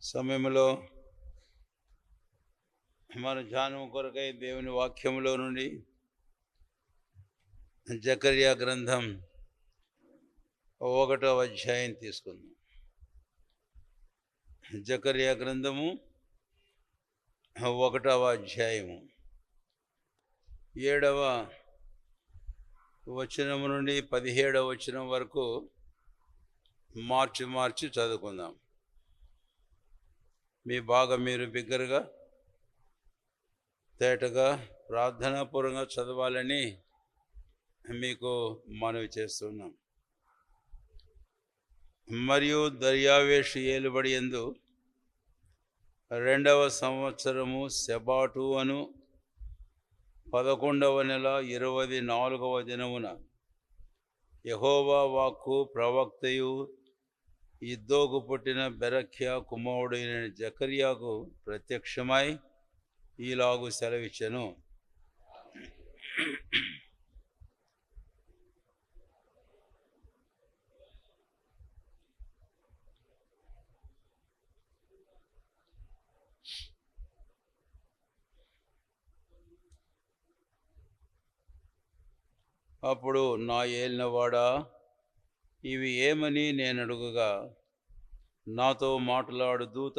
సమయంలో మన ధ్యానం కొరకై దేవుని వాక్యంలో నుండి జకర్యా గ్రంథం 1వ అధ్యాయం తీసుకుందాం. జకర్యా గ్రంథము 1వ అధ్యాయము 7వ వచనం నుండి 17వ వచనం వరకు మార్చి చదువుకుందాం. మీ బాగా మీరు బిగ్గరగా తేటగా ప్రార్థనాపూర్వకంగా చదవాలని మీకు మనవి చేస్తున్నాం. మరియు దర్యావేషు ఏలుబడి యందు 2వ సంవత్సరము సెబాటు అను 11వ నెల 24వ దినమున యెహోవా వాక్కు ప్రవక్తయు ఇద్దోకు పుట్టిన బెరఖ్యా కుమారుడైన జకర్యాకు ప్రత్యక్షమై ఈలాగు సెలవిచ్చెను. అప్పుడు నా ఏలినవాడా, ఇవి ఏమని నేను అడుగగా, నాతో మాట్లాడు దూత,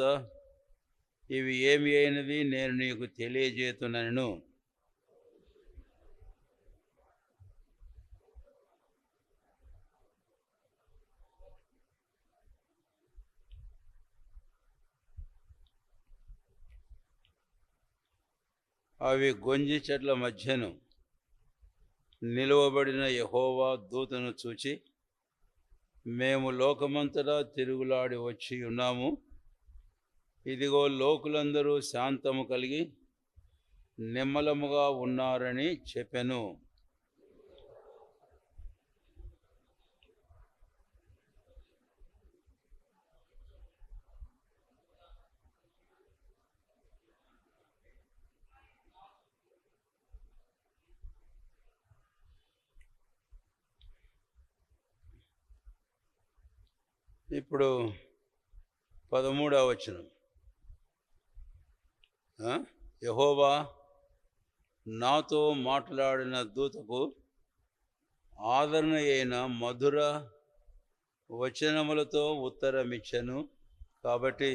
ఇవి ఏమి అయినది నేను నీకు తెలియజేతునను. అవి గొంజి చెట్ల మధ్యను నిలువబడిన యెహోవా దూతను చూచి, మేము లోకమంతటా తిరుగులాడి వచ్చి ఉన్నాము. ఇదిగో లోకులందరూ శాంతము కలిగి నిమ్మలముగా ఉన్నారని చెప్పెను. ఇప్పుడు 13వ వచనం. యెహోవా నాతో మాట్లాడిన దూతకు ఆదరణ అయిన మధుర వచనములతో ఉత్తరమిచ్చెను. కాబట్టి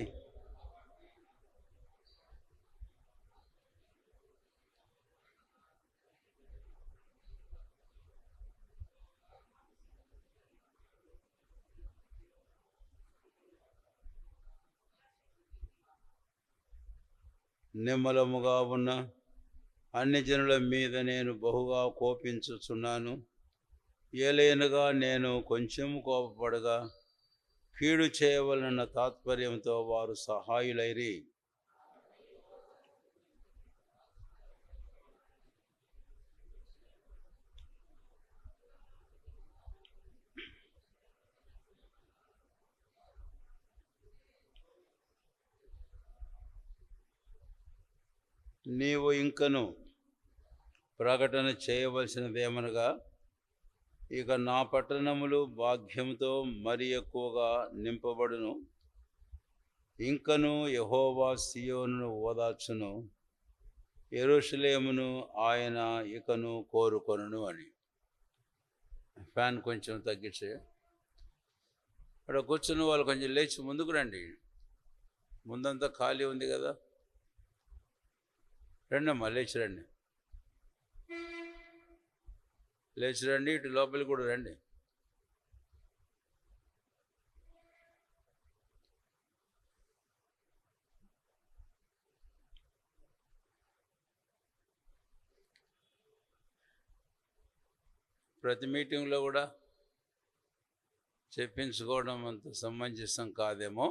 నిమ్మలముగా ఉన్న అన్ని జనుల మీద నేను బహుగా కోపించుచున్నాను. ఏలైనగా నేను కొంచెం కోపపడగా కీడు చేయవలన తాత్పర్యంతో వారు సహాయులైరి. నీవు ఇంకను ప్రకటన చేయవలసినదేమనగా, ఇక నా పట్టణములు భాగ్యంతో మరి ఎక్కువగా నింపబడును. ఇంకను యెహోవా సీయోనును ఓదార్చును, యెరూషలేమును ఆయన ఇకను కోరుకొనును అని. ఫ్యాన్ కొంచెం తగ్గించే. అక్కడ కూర్చున్న వాళ్ళు కొంచెం లేచి ముందుకు రండి. ముందంతా ఖాళీ ఉంది కదా, రండమ్మా, లేచి రండి. ఇటు లోపలికి కూడా రండి. ప్రతి మీటింగ్లో కూడా చెప్పించుకోవడం అంత సమంజసం కాదేమో.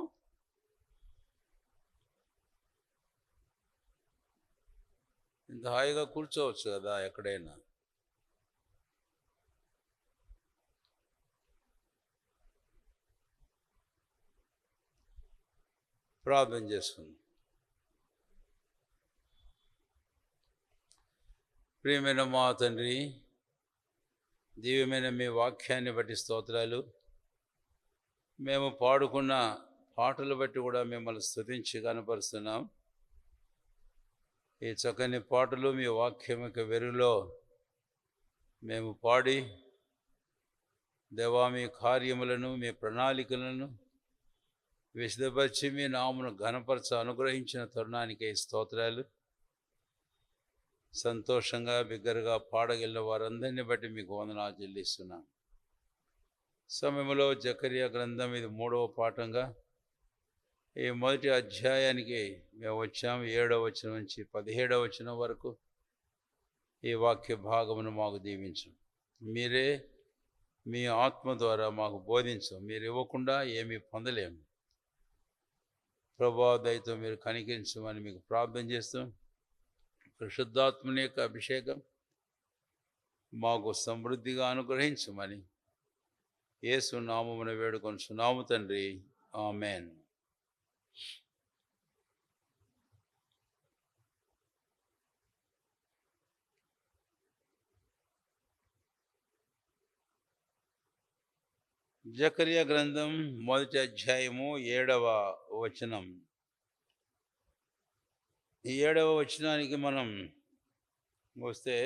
ఇంత హాయిగా కూర్చోవచ్చు కదా ఎక్కడైనా. ప్రార్థన చేసుకుందాం. ప్రియమైన మా తండ్రి, దివ్యమైన మీ వాక్యాన్ని బట్టి స్తోత్రాలు. మేము పాడుకున్న పాటలు బట్టి కూడా మిమ్మల్ని స్తుతించి కనపరుస్తున్నాం. ఈ చక్కని పాటలు మీ వాక్యం యొక్క వెలుగులో మేము పాడి దేవా మీ కార్యములను మీ ప్రణాళికలను విశదపరిచి మీ నామను ఘనపరచ అనుగ్రహించిన తరుణానికి స్తోత్రాలు. సంతోషంగా బిగ్గరగా పాడగలిగిన వారందరినీ బట్టి మీకు వందనాలు చెల్లిస్తున్నాం. సమయంలో జకర్యా గ్రంథం ఇది 3వ పాఠంగా ఈ మొదటి అధ్యాయానికి మేము వచ్చాము. 7వ వచనం నుంచి 17వ వచనం వరకు ఈ వాక్య భాగమును మాకు దీవించు. మీరే మీ ఆత్మ ద్వారా మాకు బోధించు. మీరు ఇవ్వకుండా ఏమీ పొందలేము. ప్రభా దయతో మీరు కనికరించమని మీకు ప్రార్థన చేస్తూ పరిశుద్ధాత్మని యొక్క అభిషేకం మాకు సమృద్ధిగా అనుగ్రహించమని యేసు నామమున వేడుకొనుచున్నాము తండ్రి, ఆమేన్. జకర్యా గ్రంథం మొదటి అధ్యాయము 7వ వచనం. ఈ 7వ వచనానికి మనం వస్తే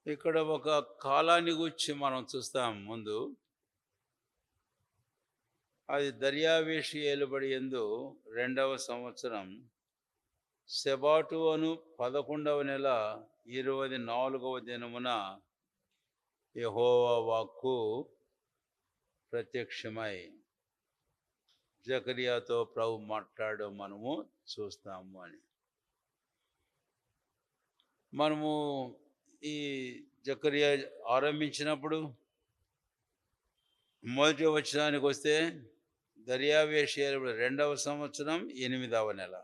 ఇక్కడ ఒక కాలాన్ని గురించి మనం చూస్తాం. ముందు అది దర్యావేషు ఏలుబడి యందు 2వ సంవత్సరం సెబాటు అను 11వ నెల 24వ దినమున యెహోవా వాక్కు ప్రత్యక్షమై జకర్యాతో ప్రభు మాట్లాడడం మనము చూస్తాము అని. మనము ఈ జకర్యా ఆరంభించినప్పుడు మొదటి వచనానికి వస్తే దర్యావేషు ఏలుబడి 2వ సంవత్సరం 8వ నెల.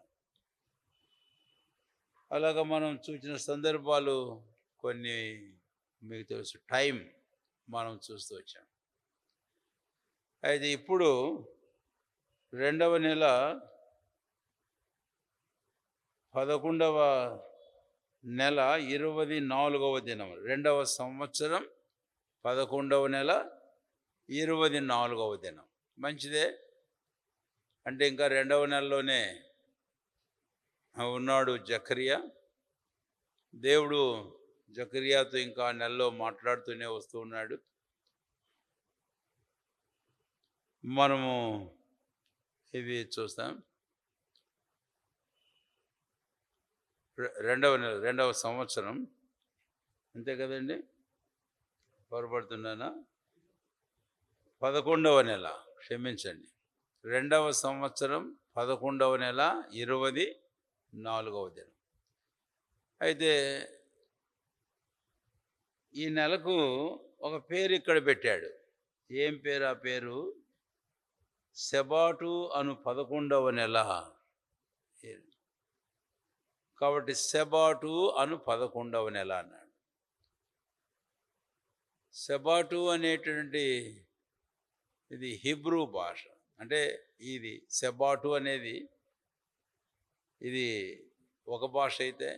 అలాగా మనం చూసిన సందర్భాలు కొన్ని మీకు తెలుసు. టైం మనం చూస్తూ వచ్చాం. అయితే ఇప్పుడు 2వ నెల 11వ నెల 24వ దినం, 2వ సంవత్సరం 11వ నెల 24వ దినం. మంచిదే. అంటే ఇంకా 2వ నెలలోనే ఉన్నాడు జకర్యా. దేవుడు జకర్యాతో ఇంకా ఆ నెలలో మాట్లాడుతూనే వస్తూ ఉన్నాడు. మనము ఇవి చూస్తాం. 2వ నెల 2వ సంవత్సరం, అంతే కదండి, పొరపడుతున్నానా? 11వ నెల, క్షమించండి, 2వ సంవత్సరం 11వ నెల 24వ దినం. అయితే ఈ నెలకు ఒక పేరు ఇక్కడ పెట్టాడు. ఏం పేరు? ఆ పేరు సెబాటు అను 11వ నెల. కాబట్టి సెబాటు అను 11వ నెల అన్నాడు. సెబాటు అనేటువంటి ఇది హీబ్రూ భాష. అంటే ఇది సెబాటు అనేది ఇది ఒక భాష అయితే,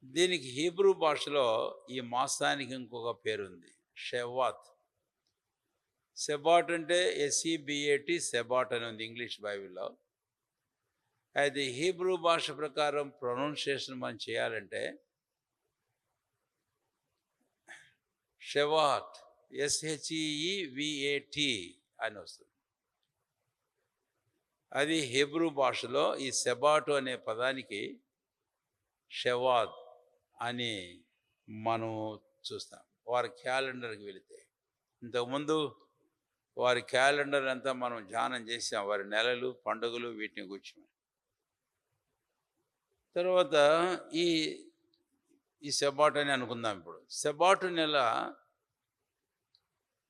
దీనికి హీబ్రూ భాషలో ఈ మాసానికి ఇంకొక పేరుంది, షెవాత్. సెబాట్ అంటే SEBAT, సెబాట్ అని ఉంది ఇంగ్లీష్ బైబిల్లో. అయితే హీబ్రూ భాష ప్రకారం ప్రొనౌన్సియేషన్ మనం చేయాలంటే షెవాత్, SHEVAT అని వస్తుంది. అది హీబ్రూ భాషలో ఈ సెబాటు అనే పదానికి షెవాత్ అని మనం చూస్తాం. వారి క్యాలెండర్కి వెళితే, ఇంతకుముందు వారి క్యాలెండర్ అంతా మనం ధ్యానం చేసాం, వారి నెలలు, పండుగలు, వీటిని గురించి. తర్వాత ఈ సెబాట్ అని అనుకుందాం. ఇప్పుడు సెబాటు నెల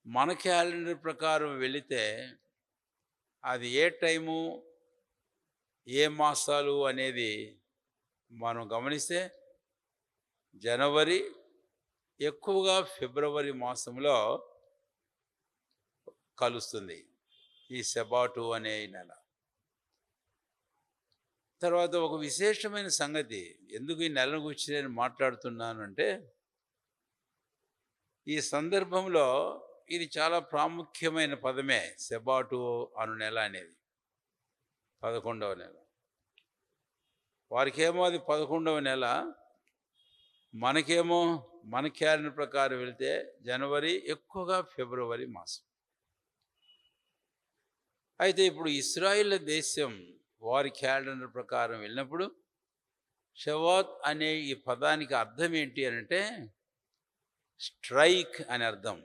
మన క్యాలెండర్ ప్రకారం వెళితే అది ఏ టైము, ఏ మాసాలు అనేది మనం గమనిస్తే జనవరి, ఎక్కువగా ఫిబ్రవరి మాసంలో కలుస్తుంది ఈ సెబాటు అనే నెల. తర్వాత ఒక విశేషమైన సంగతి, ఎందుకు ఈ నెలను గురించి నేను మాట్లాడుతున్నాను అంటే, ఈ సందర్భంలో ఇది చాలా ప్రాముఖ్యమైన పదమే. సెబాటు అను నెల అనేది 11వ నెల. వారికేమో అది 11వ నెల, మనకేమో మన క్యాలెండర్ ప్రకారం వెళితే జనవరి, ఎక్కువగా ఫిబ్రవరి మాసం. అయితే ఇప్పుడు ఇశ్రాయేలు దేశం వారి క్యాలెండర్ ప్రకారం వెళ్ళినప్పుడు షవాత్ అనే ఈ పదానికి అర్థం ఏంటి అని అంటే స్ట్రైక్ అని అర్థం.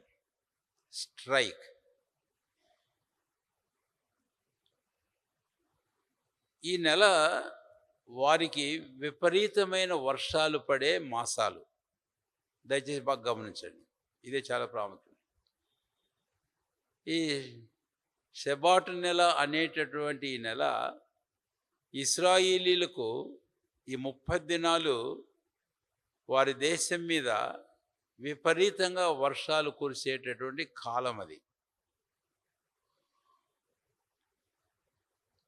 స్ట్రైక్. ఈ నెల వారికి విపరీతమైన వర్షాలు పడే మాసాలు. దయచేసి బాగా గమనించండి, ఇదే చాలా ప్రాముఖ్యం. ఈ షెబాటు నెల అనేటటువంటి ఈ నెల ఇశ్రాయేలీలకు ఈ 30 దినాలు వారి దేశం మీద విపరీతంగా వర్షాలు కురిసేటటువంటి కాలం అది.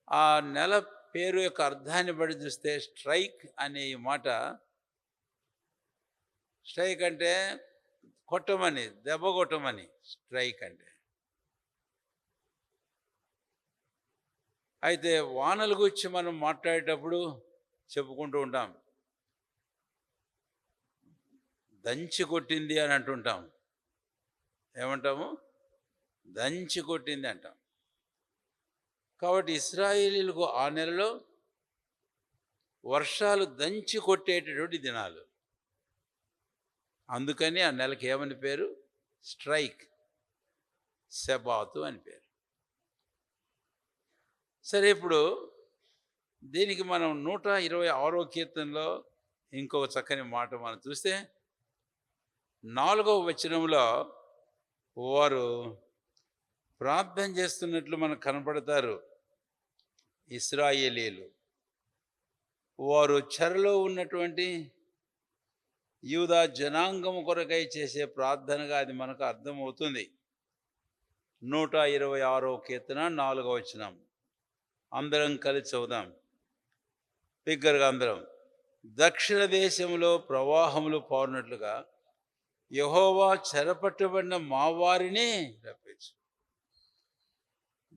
ఆ నెల పేరు యొక్క అర్థాన్ని బట్టి చూస్తే స్ట్రైక్ అనే ఈ మాట, స్ట్రైక్ అంటే కొట్టమని, దెబ్బ కొట్టమని స్ట్రైక్ అంటే. అయితే వానల గురించి మనం మాట్లాడేటప్పుడు చెప్పుకుంటూ ఉంటాం, దంచి కొట్టింది అని అంటుంటాం. ఏమంటాము? దంచి కొట్టింది అంటాం. కాబట్టి ఇశ్రాయేలీలకు ఆ నెలలో వర్షాలు దంచి కొట్టేటటువంటి దినాలు. అందుకని ఆ నెలకి ఏమని పేరు? స్ట్రైక్, సెబాతు అని పేరు. సరే, ఇప్పుడు దీనికి మనం 126వ కీర్తనలో ఇంకొక చక్కని మాట మనం చూస్తే 4వ వచనంలో వారు ప్రార్థన చేస్తున్నట్లు మనకు కనపడతారు. ఇశ్రాయేలీలు వారు చెరలో ఉన్నటువంటి యూదా జనాంగం కొరకై చేసే ప్రార్థనగా అది మనకు అర్థమవుతుంది. 126వ కీర్తన 4వ వచనం అందరం కలిసి చదువుదాం బిగ్గరగా అందరం. దక్షిణ దేశంలో ప్రవాహములు పారునట్లుగా యెహోవా చెరపట్టబడిన మా వారిని రప్పించు.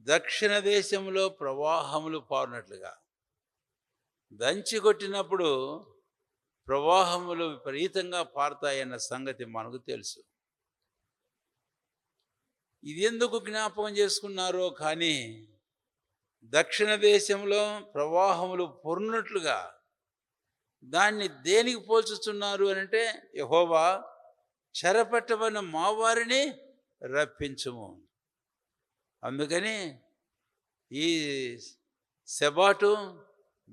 దక్షిణ దేశంలో ప్రవాహములు పారునట్లుగా. దంచి కొట్టినప్పుడు ప్రవాహములు విపరీతంగా పారుతాయన్న సంగతి మనకు తెలుసు. ఇది ఎందుకు జ్ఞాపకం చేసుకున్నారో కానీ, దక్షిణ దేశంలో ప్రవాహములు పొర్నట్లుగా దాన్ని దేనికి పోల్చుతున్నారు అని అంటే, యెహోవా చెరపట్టబడిన మా వారిని రప్పించుము. అందుకని ఈ సెబాటు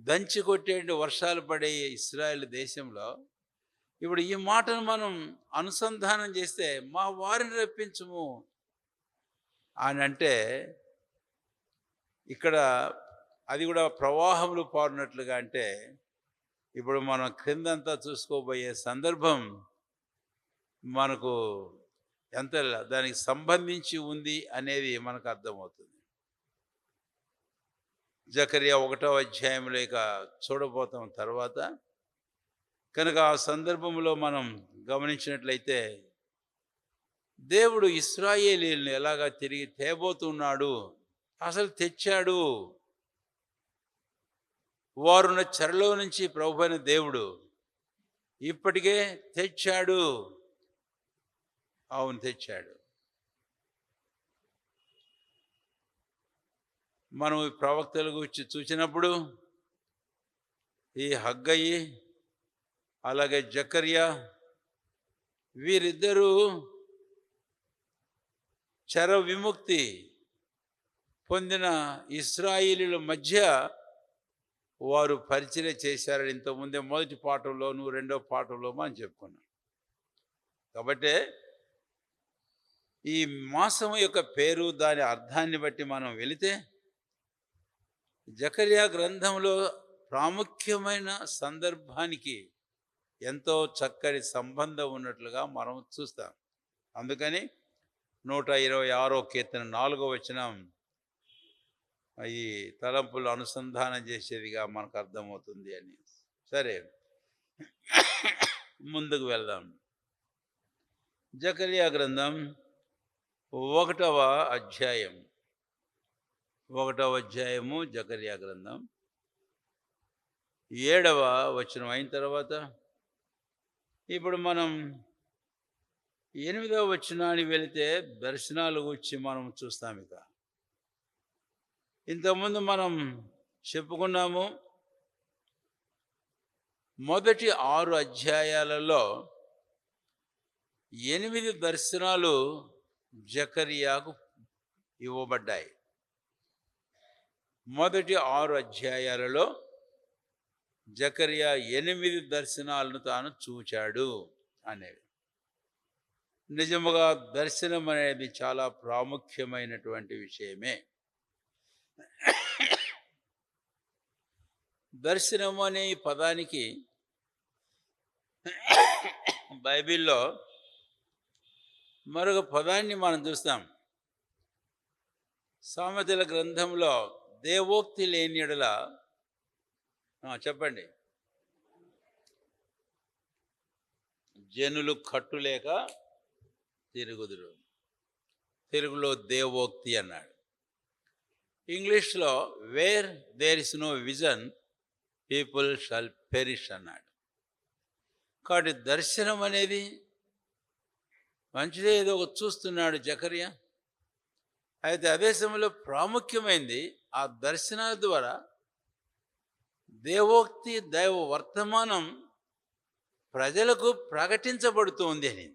దంచి కొట్టే వర్షాలు పడే ఇశ్రాయేల్ దేశంలో ఇప్పుడు ఈ మాటను మనం అనుసంధానం చేస్తే, మా వారిని రప్పించుము అని అంటే, ఇక్కడ అది కూడా ప్రవాహములు పారునట్లుగా అంటే, ఇప్పుడు మనం క్రిందంతా చూసుకోబోయే సందర్భం మనకు ఎంత దానికి సంబంధించి ఉంది అనేది మనకు అర్థమవుతుంది. జకర్యా 1వ అధ్యాయంలో ఇక చూడబోతాం తర్వాత. కనుక ఆ సందర్భంలో మనం గమనించినట్లయితే, దేవుడు ఇశ్రాయేలీయులను ఎలాగా తిరిగి తేబోతున్నాడు, అసలు తెచ్చాడు. వారున్న చెరలో నుంచి ప్రభువైన దేవుడు ఇప్పటికే తెచ్చాడు. అవును, తెచ్చాడు. మనం ఈ ప్రవక్తల గురించి చూసినప్పుడు ఈ హగ్గయి అలాగే జకర్యా వీరిద్దరూ చెర విముక్తి పొందిన ఇశ్రాయేలీయుల మధ్య వారు పరిచర్య చేశారని ఇంతకుముందే మొదటి పాఠంలోను 2వ పాఠంలో మనం చెప్పుకున్నాం. కాబట్టి ఈ మాసం యొక్క పేరు, దాని అర్థాన్ని బట్టి మనం వెళితే, జకర్యా గ్రంథంలో ప్రాముఖ్యమైన సందర్భానికి ఎంతో చక్కటి సంబంధం ఉన్నట్లుగా మనం చూస్తాం. అందుకని 126వ కీర్తన 4వ వచనం ఈ తలంపులు అనుసంధానం చేసేదిగా మనకు అర్థమవుతుంది అని. సరే, ముందుకు వెళ్దాం. జకర్యా గ్రంథం ఒకటవ అధ్యాయం 1వ అధ్యాయము జకర్యా గ్రంథం 7వ వచనం అయిన తర్వాత ఇప్పుడు మనం 8వ వచనానికి వెళితే దర్శనాలు గురించి మనం చూస్తాం. ఇక ఇంతకుముందు మనం చెప్పుకున్నాము, మొదటి 6 అధ్యాయాలలో 8 దర్శనాలు జకర్యాకు ఇవ్వబడ్డాయి. మొదటి 6 అధ్యాయాలలో జకర్యా 8 దర్శనాలను తాను చూచాడు అనేది. నిజముగా దర్శనం అనేది చాలా ప్రాముఖ్యమైనటువంటి విషయమే. దర్శనం అనే ఈ పదానికి బైబిల్లో మరొక పదాన్ని మనం చూస్తాం. సామెతల గ్రంథంలో దేవోక్తి లేని యెడల చెప్పండి, జనులు కట్టులేక తిరుగుదురు. తెలుగులో దేవోక్తి అన్నాడు. ఇంగ్లీష్లో where there is no vision people shall perish అన్నాడు. కాబట్టి దర్శనం అనేది మంచిదే, ఏదో ఒక చూస్తున్నాడు జకర్యా. అయితే అదే సమయంలో ప్రాముఖ్యమైనది ఆ దర్శనాల ద్వారా దేవోక్తి, దైవ వర్తమానం ప్రజలకు ప్రకటించబడుతుంది అని.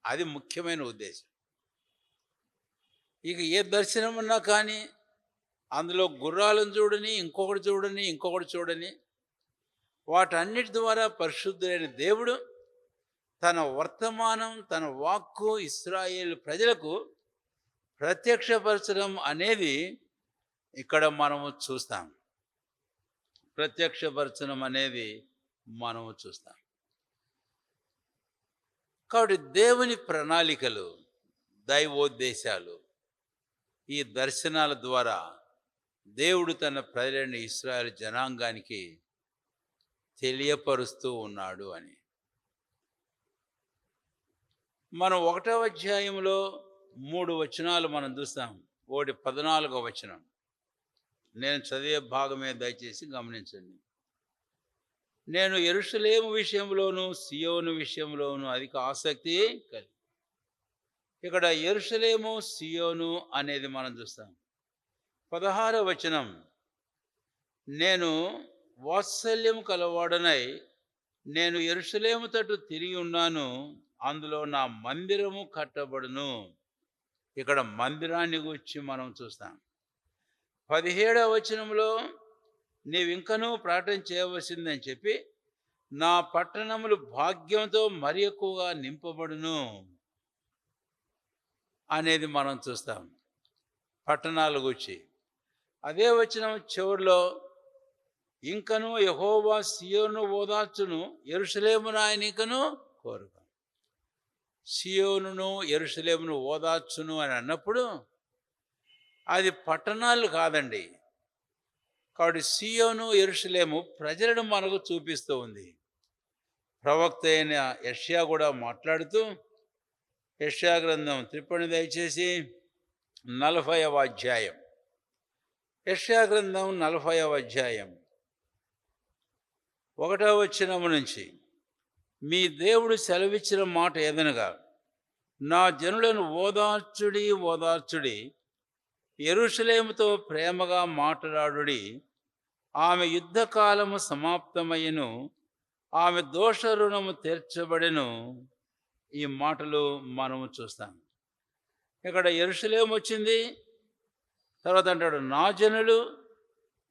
అది ముఖ్యమైన ఉద్దేశం. ఇక ఏ దర్శనం ఉన్నా కానీ అందులో గుర్రాలను చూడని, ఇంకొకటి చూడని వాటన్నిటి ద్వారా పరిశుద్ధులైన దేవుడు తన వర్తమానం, తన వాక్కు ఇశ్రాయేలు ప్రజలకు ప్రత్యక్షపరచడం అనేది ఇక్కడ మనము చూస్తాం. ప్రత్యక్షపరచడం అనేది మనము చూస్తాం. కాబట్టి దేవుని ప్రణాళికలు, దైవోద్దేశాలు ఈ దర్శనాల ద్వారా దేవుడు తన ప్రజలైన ఇశ్రాయేలు జనాంగానికి తెలియపరుస్తూ ఉన్నాడు అని. మనం 1వ అధ్యాయంలో 3 వచనాలు మనం చూస్తాం. 14వ వచనం నేను చదివే భాగమే, దయచేసి గమనించండి. నేను యెరూషలేము విషయంలోను సియోను విషయంలోను అధిక ఆసక్తి కలిగి. ఇక్కడ యెరూషలేము, సియోను అనేది మనం చూస్తాం. 16వ వచనం, నేను వాత్సల్యం కలవాడనై నేను యెరూషలేము తట్టు తిరిగి ఉన్నాను, అందులో నా మందిరము కట్టబడును. ఇక్కడ మందిరాన్ని గురించి మనం చూస్తాం. 17వ వచనంలో నీవింకనూ ప్రార్థన చేయవలసిందని చెప్పి నా పట్టణములు భాగ్యంతో మరి ఎక్కువగా నింపబడును అనేది మనం చూస్తాం. పట్టణాల గురించి అదే వచనం చివరిలో ఇంకను యెహోవా సియోను ఓదార్చును, యెరూషలేమును ఆయన ఇంకను కోరుక. సియోనును యెరూషలేమును ఓదార్చును అని అన్నప్పుడు అది పట్టణాలు కాదండి. కాబట్టి సియోను, యెరూషలేము ప్రజలను మనకు చూపిస్తూ ఉంది. ప్రవక్త అయిన యెషయా కూడా మాట్లాడుతూ, యెషయా గ్రంథం త్రిప్పని దయచేసి 40వ అధ్యాయం, యెషయా గ్రంథం 40వ అధ్యాయం 1వ వచనం నుంచి, మీ దేవుడు సెలవిచ్చిన మాట ఏదనగా, నా జనులను ఓదార్చుడి, యెరూషలేముతో ప్రేమగా మాట్లాడుడి, ఆమె యుద్ధకాలము సమాప్తమయ్యను, ఆమె దోష రుణము తీర్చబడెను. ఈ మాటలు మనము చూస్తాం. ఇక్కడ యెరూషలేము వచ్చింది, తర్వాత అంటాడు నా జనులు,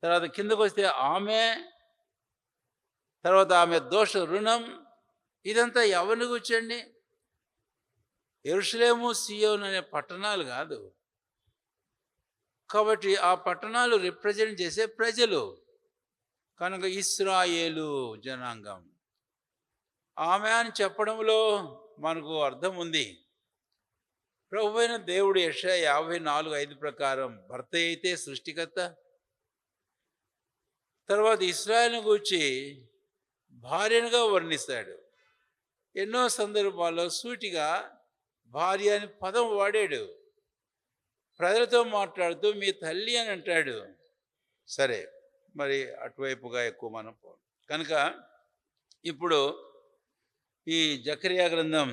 తర్వాత కిందకు వస్తే ఆమె, తర్వాత ఆమె దోష రుణం. ఇదంతా ఎవరిని కూర్చోండి? యెరూషలేము, సియోను అనే పట్టణాలు కాదు. కాబట్టి ఆ పట్టణాలు రిప్రజెంట్ చేసే ప్రజలు కనుక ఇశ్రాయేలు జనాంగం. ఆమె అని చెప్పడంలో మనకు అర్థం ఉంది. ప్రభువైన దేవుడు యెషయా 54:5 ప్రకారం భర్త అయితే సృష్టికర్త, తర్వాత ఇశ్రాయేలును గూర్చి భార్యనుగా వర్ణిస్తాడు. ఎన్నో సందర్భాల్లో సూటిగా భార్య అని పదం వాడాడు. ప్రజలతో మాట్లాడుతూ మీ తల్లి అని అంటాడు. సరే, మరి అటువైపుగా ఎక్కువ మనం కనుక ఇప్పుడు ఈ జకర్యా గ్రంథం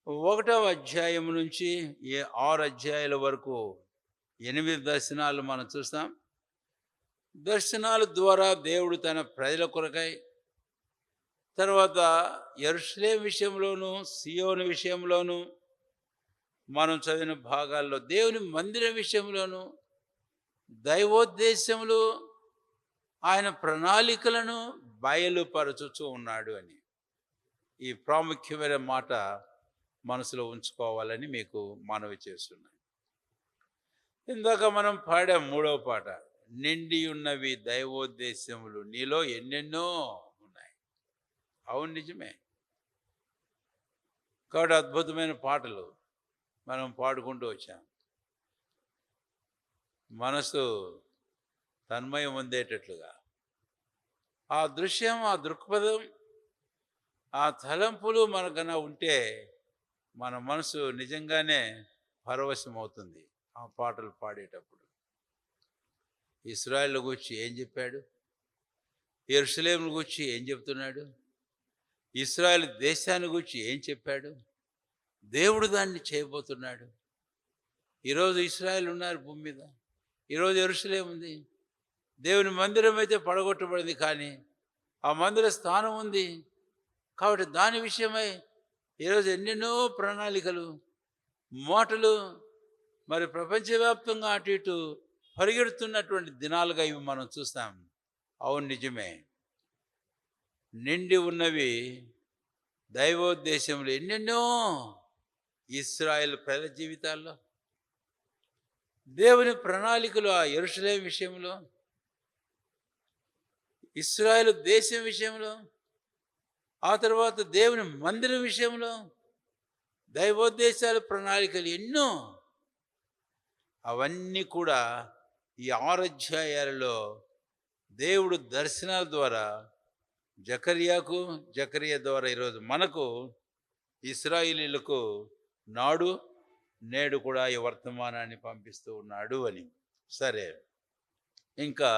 1వ అధ్యాయం నుంచి 6 అధ్యాయాల వరకు 8 దర్శనాలు మనం చూస్తాం. దర్శనాల ద్వారా దేవుడు తన ప్రజల కొరకై, తర్వాత యెరూషలేము విషయంలోను, సియోను విషయంలోను, మనం చదివిన భాగాల్లో దేవుని మందిరం విషయంలోను, దైవోద్దేశములు, ఆయన ప్రణాళికలను బయలుపరచుచూ ఉన్నాడు అని ఈ ప్రాముఖ్యమైన మాట మనసులో ఉంచుకోవాలని మీకు మనవి చేస్తున్నాను. ఇందాక మనం పాడాం 3వ పాట, నిండి ఉన్నవి దైవోద్దేశములు నీలో ఎన్నెన్నో ఉన్నాయి. అవును, నిజమే. కాబట్టి అద్భుతమైన పాటలు మనం పాడుకుంటూ వచ్చాం. మనసు తన్మయం పొందేటట్లుగా ఆ దృశ్యం, ఆ దృక్పథం, ఆ తలంపులు మనకన్నా ఉంటే మన మనసు నిజంగానే పరవశం అవుతుంది. ఆ పాటలు పాడేటప్పుడు ఇశ్రాయేలు గురించి ఏం చెప్పాడు, యెరూషలేము గురించి ఏం చెప్తున్నాడు, ఇశ్రాయేలు దేశాన్ని గురించి ఏం చెప్పాడు, దేవుడు దాన్ని చేయబోతున్నాడు. ఈరోజు ఇశ్రాయేలు ఉన్నారు భూమి మీద, ఈరోజు యెరూషలేము ఉంది. దేవుని మందిరం అయితే పడగొట్టబడింది, కానీ ఆ మందిర స్థానం ఉంది. కాబట్టి దాని విషయమై ఈరోజు ఎన్నెన్నో ప్రణాళికలు, మాటలు మరి ప్రపంచవ్యాప్తంగా అటు ఇటు పరిగెడుతున్నటువంటి దినాలుగా ఇవి మనం చూస్తాం. అవును, నిజమే. నిండి ఉన్నవి దైవోద్దేశములు ఎన్నెన్నో ఇశ్రాయేలు ప్రజల జీవితాల్లో, దేవుని ప్రణాళికలు ఆ యెరూషలేము విషయంలో, ఇశ్రాయేలు దేశం విషయంలో, ఆ తర్వాత దేవుని మందిరం విషయంలో, దైవోద్దేశాల ప్రణాళికలు ఎన్నో. అవన్నీ కూడా ఈ 6 అధ్యాయాలలో దేవుడు దర్శనాల ద్వారా జకర్యా ద్వారా ఈరోజు మనకు, ఇశ్రాయేలీయులకు నాడు నేడు కూడా ఈ వర్తమానాన్ని పంపిస్తూ ఉన్నాడు అని. సరే, ఇంకా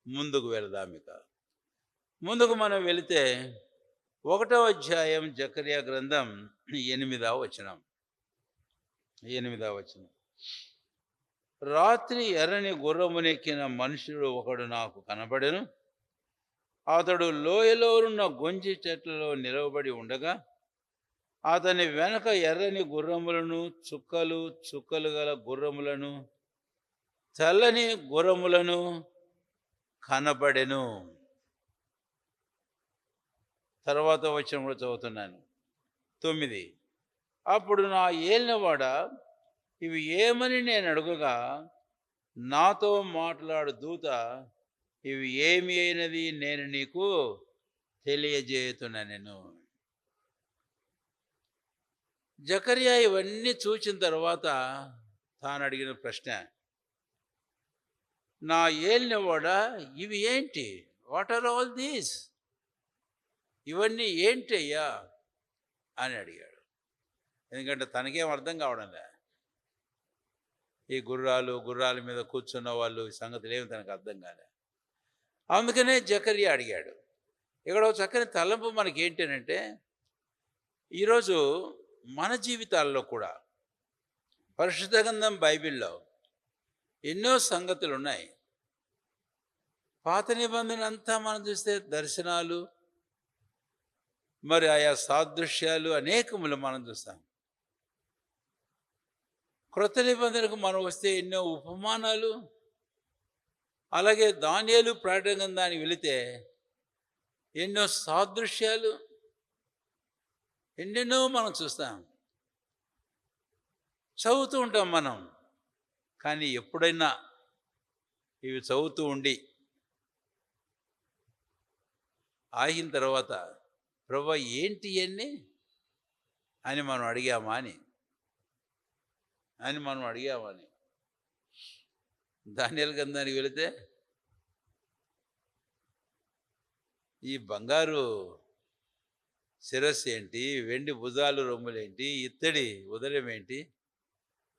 ముందుకు వెళదాం. ముందుకు మనం వెళితే 1వ అధ్యాయం జకర్యా గ్రంథం 8వ వచనం. రాత్రి ఎర్రని గుర్రమునెక్కిన మనుషుడు ఒకడు నాకు కనబడెను. అతడు లోయలో ఉన్న గొంజి చెట్లలో నిలవబడి ఉండగా, అతని వెనక ఎర్రని గుర్రములను, చుక్కలు గల గుర్రములను, తెల్లని గుర్రములను కనబడెను. తర్వాత వచనం కూడా చదువుతున్నాను. 9. అప్పుడు నా ఏలినవాడ, ఇవి ఏమని నేను అడుగగా, నాతో మాట్లాడు దూత, ఇవి ఏమి అయినది నేను నీకు తెలియజేయుతున్నాను. జకర్యా ఇవన్నీ చూచిన తర్వాత తాను అడిగిన ప్రశ్న, నా ఏలినవాడ, ఇవి ఏంటి? What are all these? ఇవన్నీ ఏంటయ్యా అని అడిగాడు. ఎందుకంటే తనకేం అర్థం కావడంలే. ఈ గుర్రాల మీద కూర్చున్న వాళ్ళు సంగతులు ఏమి తనకు అర్థం కాలే. అందుకనే జకర్యా అడిగాడు. ఇక్కడ చక్కని తలంపు మనకి ఏంటంటే, ఈరోజు మన జీవితాల్లో కూడా పరిశుద్ధ గ్రంథం బైబిల్లో ఎన్నో సంగతులు ఉన్నాయి. పాత నిబంధన అంతా మనం చూస్తే దర్శనాలు, మరి ఆయా సాదృశ్యాలు అనేకములు మనం చూస్తాం. క్రొత్త నిబంధనకు మనం వస్తే ఎన్నో ఉపమానాలు, అలాగే దానియేలు ప్రకటన గ్రంథానికి వెళితే ఎన్నో సాదృశ్యాలు, ఎన్నెన్నో మనం చూస్తాం, చదువుతూ ఉంటాం మనం. కానీ ఎప్పుడైనా ఇవి చదువుతూ ఉండి ఆగిన తర్వాత, ప్రభువా ఏంటి ఇవన్నీ అని మనం అడిగామా అని దానియేలు గ్రంథానికి వెళితే ఈ బంగారు శిరస్సు ఏంటి, వెండి భుజాలు రొమ్ములేంటి, ఇత్తడి ఉదరం ఏంటి,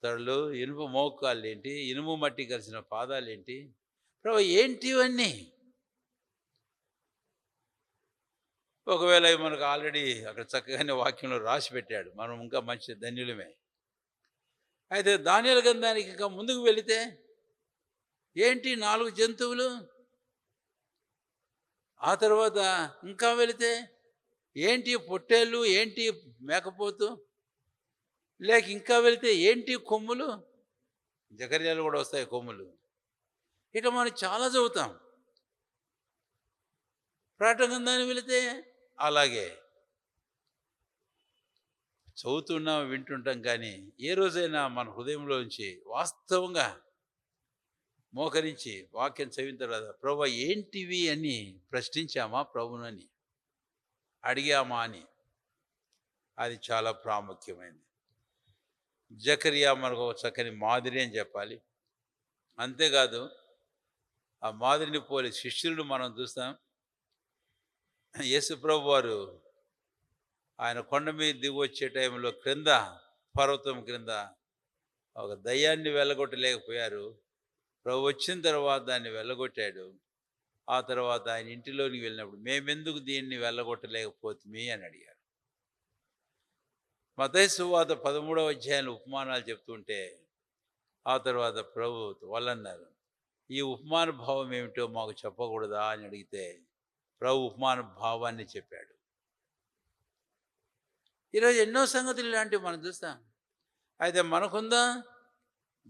తొడలు, ఇనుప మోకాళ్ళు ఏంటి, ఇనుము మట్టి కలిసిన పాదాలు ఏంటి, ప్రభు ఏంటి ఇవన్నీ? ఒకవేళ అవి మనకు ఆల్రెడీ అక్కడ చక్కగానే వాక్యంలో రాసి పెట్టాడు, మనం ఇంకా మంచి ధన్యులమే. అయితే దానియేలు గ్రంథానికి ఇంకా ముందుకు వెళితే ఏంటి 4 జంతువులు, ఆ తర్వాత ఇంకా వెళితే ఏంటి పొట్టేళ్ళు, ఏంటి మేకపోతు, లేక ఇంకా వెళితే ఏంటి కొమ్ములు, జకర్యాలు కూడా వస్తాయి కొమ్ములు. ఇక మనం చాలా చదువుతాం. ప్రకటన గ్రంథానికి వెళితే అలాగే చదువుతున్నాం, వింటుంటాం, కానీ ఏ రోజైనా మన హృదయంలోంచి వాస్తవంగా మోకరించి వాక్యం చదివిన తర్వాత ప్రభు ఏంటివి అని ప్రశ్నించామా, ప్రభునని అడిగామా అని? అది చాలా ప్రాముఖ్యమైనది. జకరియా మనకు ఒక చక్కని మాదిరి అని చెప్పాలి. అంతేకాదు, ఆ మాదిరిని పోలి శిష్యులను మనం చూస్తాం. యేసు ప్రభు వారు ఆయన కొండ మీద దిగి వచ్చే టైంలో క్రింద, పర్వతం క్రింద ఒక దయ్యాన్ని వెళ్ళగొట్టలేకపోయారు. ప్రభు వచ్చిన తర్వాత దాన్ని వెళ్ళగొట్టాడు. ఆ తర్వాత ఆయన ఇంటిలోనికి వెళ్ళినప్పుడు మేమెందుకు దీన్ని వెళ్ళగొట్టలేకపోతుంది అని అడిగారు. మత్తయి సువార్త 13వ అధ్యాయంలో ఉపమానాలు చెప్తుంటే ఆ తర్వాత ప్రభు వాళ్ళన్నారు, ఈ ఉపమాన భావం ఏమిటో మాకు చెప్పకూడదా అని అడిగితే ప్రభు ఉపమాన భావాన్ని చెప్పాడు. ఈరోజు ఎన్నో సంగతులు ఇలాంటివి మనం చూస్తాం. అయితే మనకుందా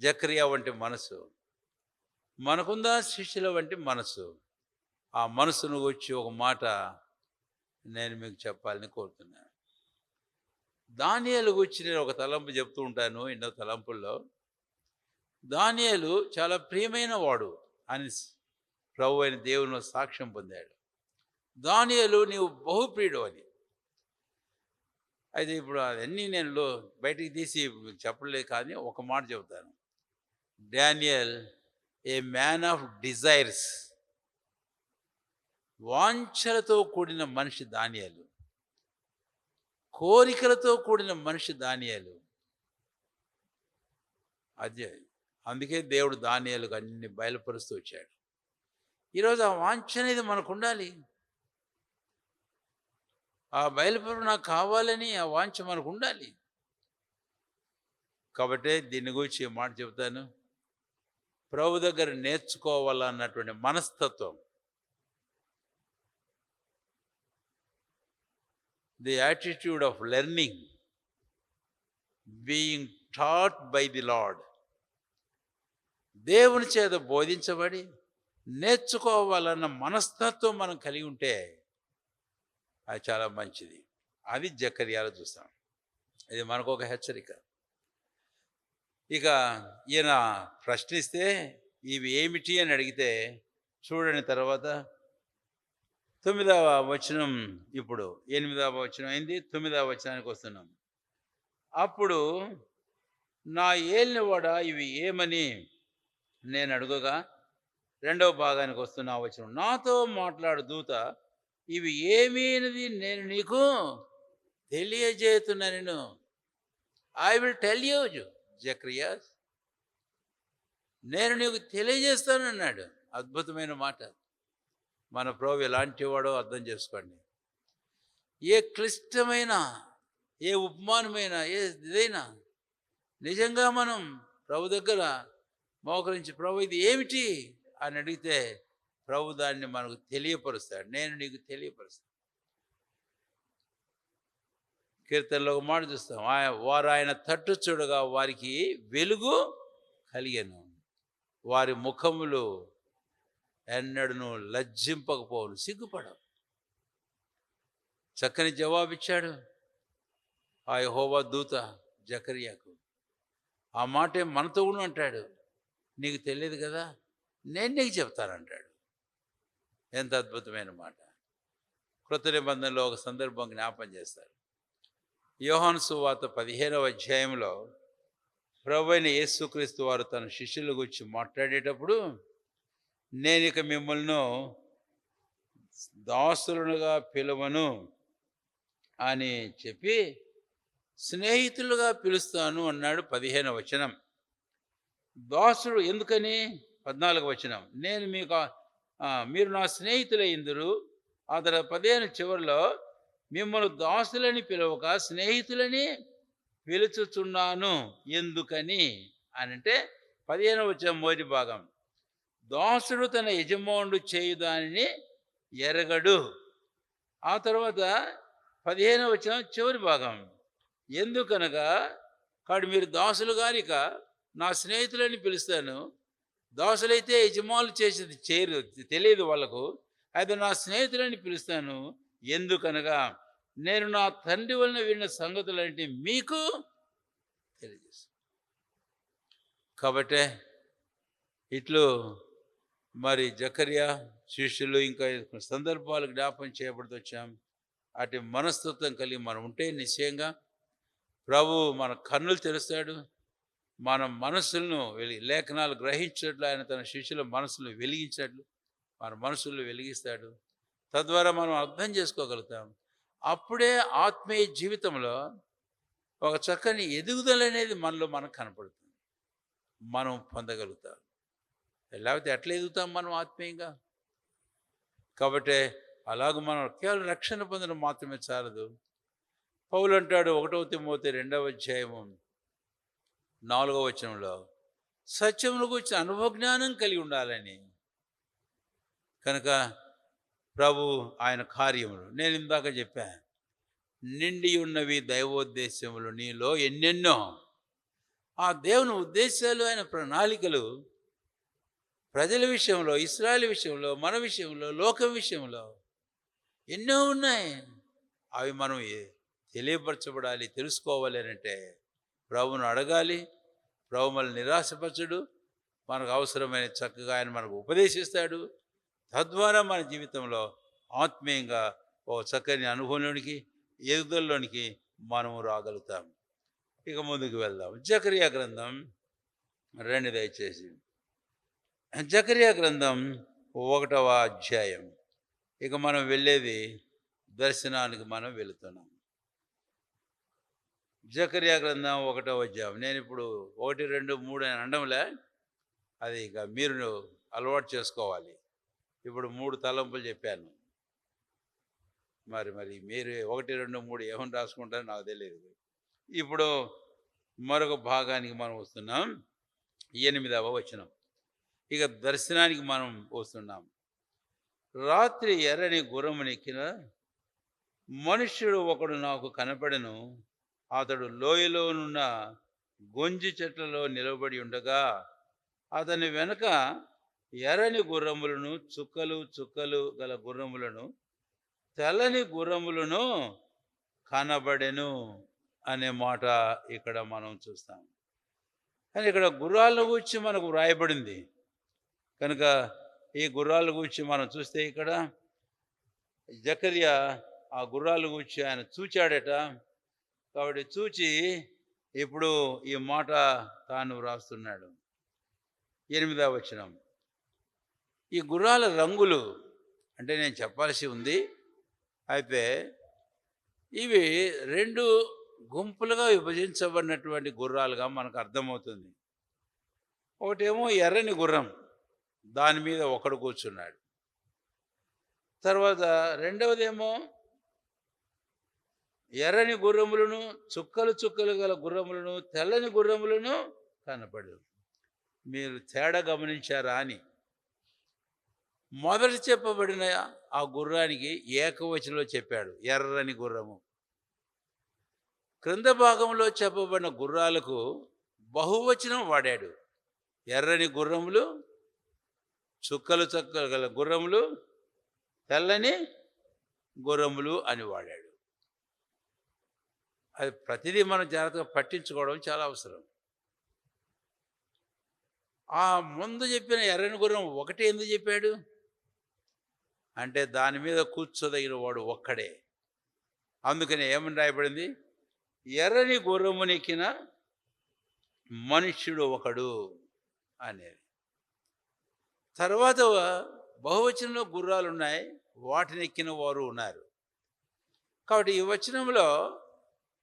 జకరియా వంటి మనసు, మనకుందా శిష్యుల వంటి మనసు? ఆ మనసును వచ్చి ఒక మాట నేను మీకు చెప్పాలని కోరుతున్నాను. దానియేలు గురించి నేను ఒక తలంపు చెప్తూ ఉంటాను ఎన్నో తలంపుల్లో. దానియేలు చాలా ప్రియమైన వాడు అని ప్రభు అయిన దేవుని సాక్ష్యం పొందాడు. దానియేలు నీవు బహుప్రియుడు అని. అయితే ఇప్పుడు అవన్నీ నేను బయటికి తీసి మీకు చెప్పలేదు, కానీ ఒక మాట చెబుతాను. Daniel a man of desires, వాంఛలతో కూడిన మనిషి దానియేలు, కోరికలతో కూడిన మనిషి దానియేలు. అదే అందుకే దేవుడు దానియేలుకు అన్ని బయలుపరుస్తూ వచ్చాడు. ఈరోజు ఆ వాంఛ అనేది మనకు ఉండాలి. ఆ బయలుపరు నాకు కావాలని ఆ వాంఛ మనకు ఉండాలి. కాబట్టి దీని గురించి ఈ మాట చెబుతాను. ప్రభు దగ్గర నేర్చుకోవాలన్నటువంటి మనస్తత్వం, the attitude of learning, being taught by the lord, దేవుని చేత బోధించబడి నేర్చుకోవాలన్న మనస్తత్వం మనం కలిగి ఉంటే అది చాలా మంచిది. అది జకర్యాలో చూస్తాం. ఇది మనకు ఒక హెచ్చరిక. ఇక ఈయన ప్రశ్నిస్తే ఇవి ఏమిటి అని అడిగితే చూడని తర్వాత 9వ వచనం, ఇప్పుడు 8వ వచనం అయింది, 9వ వచనానికి వస్తున్నాం. అప్పుడు నా ఏలినవాడా ఇవి ఏమని నేను అడుగగా, 2వ భాగానికి వస్తున్న వచనం, నాతో మాట్లాడు దూత ఇవి ఏమీనది నేను నీకు తెలియజేస్తున్నాను. I will tell you Zechariah, నేను నీకు తెలియజేస్తాను అన్నాడు. అద్భుతమైన మాట. మన ప్రభు ఎలాంటి వాడో అర్థం చేసుకోండి. ఏ క్లిష్టమైన, ఏ ఉపమానమైన, ఏదైనా నిజంగా మనం ప్రభు దగ్గర మోకరించి ప్రభు ఇది ఏమిటి అని అడిగితే ప్రభు దాన్ని మనకు తెలియపరుస్తాడు. నేను నీకు తెలియపరుస్తాను. కీర్తనలో ఒక మాట చూస్తాం, వారు ఆయన తట్టు చూడగా వారికి వెలుగు కలిగెను, వారి ముఖములు ఎన్నడను లజ్జింపకపోను, సిగ్గుపడవు. చక్కని జవాబిచ్చాడు ఆ యెహోవా దూత జకర్యాకు. ఆ మాటే మనతో కూడా అంటాడు, నీకు తెలియదు కదా, నేను నీకు చెప్తానంటాడు. ఎంత అద్భుతమైన మాట. క్రొత్త నిబంధనలో ఒక సందర్భం జ్ఞాపం చేస్తారు. యోహాను సువార్త 15వ అధ్యాయంలో ప్రభువైన యేసుక్రీస్తు వారు తన శిష్యుల గురించి మాట్లాడేటప్పుడు, నేను ఇక మిమ్మల్ని దాసులుగా పిలువను అని చెప్పి స్నేహితులుగా పిలుస్తాను అన్నాడు. 15వ వచనం. దాసుడు ఎందుకని 14 వచనం నేను మీకు మీరు నా స్నేహితులైందురు. ఆ తర్వాత 15 చివరిలో మిమ్మల్ని దాసులని పిలవక స్నేహితులని పిలుచుచున్నాను ఎందుకని అనంటే 15 వచనం మొదటి భాగం. దాసుడు తన యజమానుడు చేయు దానిని ఎరగడు. ఆ తర్వాత 15 వచనం చివరి భాగం. ఎందుకనగా కాబట్టి మీరు దాసులు గానిక నా స్నేహితులని పిలుస్తాను. దాసులైతే యజమానులు చేసేది చేయరు, తెలియదు వాళ్ళకు. అయితే నా స్నేహితులని పిలుస్తాను. ఎందుకనగా నేను నా తండ్రి వలన విన్న సంగతులంటే మీకు తెలియజేస్తాను. కాబట్టే ఇట్లు మరి జకర్యా శిష్యులు ఇంకా సందర్భాలు జ్ఞాపం చేయబడుతూ వచ్చాం. అటు మనస్తత్వం కలిగి మనం ఉంటే నిశ్చయంగా ప్రభు మన కన్నులు తెరుస్తాడు. మన మనస్సులను లేఖనాలు గ్రహించినట్లు ఆయన తన శిష్యుల మనసులను వెలిగించినట్లు మన మనసులను వెలిగిస్తాడు. తద్వారా మనం అర్థం చేసుకోగలుగుతాం. అప్పుడే ఆత్మీయ జీవితంలో ఒక చక్కని ఎదుగుదల అనేది మనలో మనకు కనపడుతుంది, మనం పొందగలుగుతాం. లేకపోతే ఎట్లా ఎదుగుతాం మనం ఆత్మీయంగా? కాబట్టి అలాగ మనం కేవలం రక్షణ పొందడం మాత్రమే చాలదు. పౌలు అంటాడు 1 తిమోతి 2వ అధ్యాయము 4వ వచనంలో సత్యమును గురించి అనుభవజ్ఞానం కలిగి ఉండాలని. కనుక ప్రభు ఆయన కార్యములు నేను ఇందాక చెప్పా, నిండి ఉన్నవి దైవోద్దేశములు నీలో ఎన్నెన్నో. ఆ దేవుని ఉద్దేశాలు, ఆయన ప్రణాళికలు ప్రజల విషయంలో, ఇశ్రాయేలు విషయంలో, మన విషయంలో, లోకం విషయంలో ఎన్నో ఉన్నాయి. అవి మనం తెలియపరచబడాలి, తెలుసుకోవాలి అంటే ప్రభువును అడగాలి. ప్రభు మనల్ని నిరాశపరచడు. మనకు అవసరమైన చక్కగా ఆయన మనకు ఉపదేశిస్తాడు. తద్వారా మన జీవితంలో ఆత్మీయంగా ఓ చక్కని అనుభవంలోనికి, ఎదుగుదలలోనికి మనము రాగలుగుతాం. ఇక ముందుకు వెళ్దాం. జకర్యా గ్రంథం రండి దయచేసి. జకర్యా గ్రంథం 1వ అధ్యాయం. ఇక మనం వెళ్ళేది దర్శనానికి మనం వెళుతున్నాం. జకర్యా గ్రంథం 1వ అధ్యాయం. నేను ఇప్పుడు 1, 2, 3 అని అనడంలే, అది ఇక మీరు అలవాటు చేసుకోవాలి. ఇప్పుడు 3 తలంపులు చెప్పాను. మరి మీరు 1, 2, 3 ఏమని రాసుకుంటారో నాకు తెలియదు. ఇప్పుడు మరొక భాగానికి మనం వస్తున్నాం. 8వ వచనం. ఇక దర్శనానికి మనం వస్తున్నాం. రాత్రి ఎర్రని గుర్రమునెక్కిన మనుష్యుడు ఒకడు నాకు కనపడెను. అతడు లోయలోనున్న గొంజి చెట్లలో నిలబడి ఉండగా అతని వెనక ఎర్రని గుర్రములను, చుక్కలు చుక్కలు గల గుర్రములను, తెల్లని గుర్రములను కనబడెను అనే మాట ఇక్కడ మనం చూస్తాం. కానీ ఇక్కడ గుర్రాల గురించి మనకు వ్రాయబడింది కనుక ఈ గుర్రాల గురించి మనం చూస్తే ఇక్కడ జకర్యా ఆ గుర్రాల గురించి ఆయన చూచాడట. కాబట్టి చూచి ఇప్పుడు ఈ మాట తాను వ్రాస్తున్నాడు. 8వ వచనం. ఈ గుర్రాల రంగులు అంటే నేను చెప్పాల్సి ఉంది. అయితే ఇవి 2 గుంపులుగా విభజించబడినటువంటి గుర్రాలుగా మనకు అర్థమవుతుంది. ఒకటేమో ఎర్రని గుర్రం, దాని మీద ఒకడు కూర్చున్నాడు. తర్వాత రెండవదేమో ఎర్రని గుర్రములను, చుక్కలు చుక్కలు గల గుర్రములను, తెల్లని గుర్రములను కనపడు. మీరు తేడా గమనించారా అని. మొదట చెప్పబడిన ఆ గుర్రానికి ఏకవచనంలో చెప్పాడు, ఎర్రని గుర్రము. క్రింద భాగంలో చెప్పబడిన గుర్రాలకు బహువచనం వాడాడు. ఎర్రని గుర్రములు, చుక్కలు చుక్కలు గల గుర్రములు, తెల్లని గుర్రములు అని వాడాడు. అది ప్రతిదీ మనం జాగ్రత్తగా పట్టించుకోవడం చాలా అవసరం. ఆ ముందు చెప్పిన ఎర్రని గుర్రం ఒకటే ఎందుకు చెప్పాడు అంటే దాని మీద కూర్చోదగిన వాడు ఒక్కడే. అందుకని ఏమని రాయబడింది? ఎర్రని గుర్రమునెక్కిన మనుష్యుడు ఒకడు అనేది. తర్వాత బహువచనంలో గుర్రాలు ఉన్నాయి, వాటిని ఎక్కిన వారు ఉన్నారు. కాబట్టి ఈ వచనంలో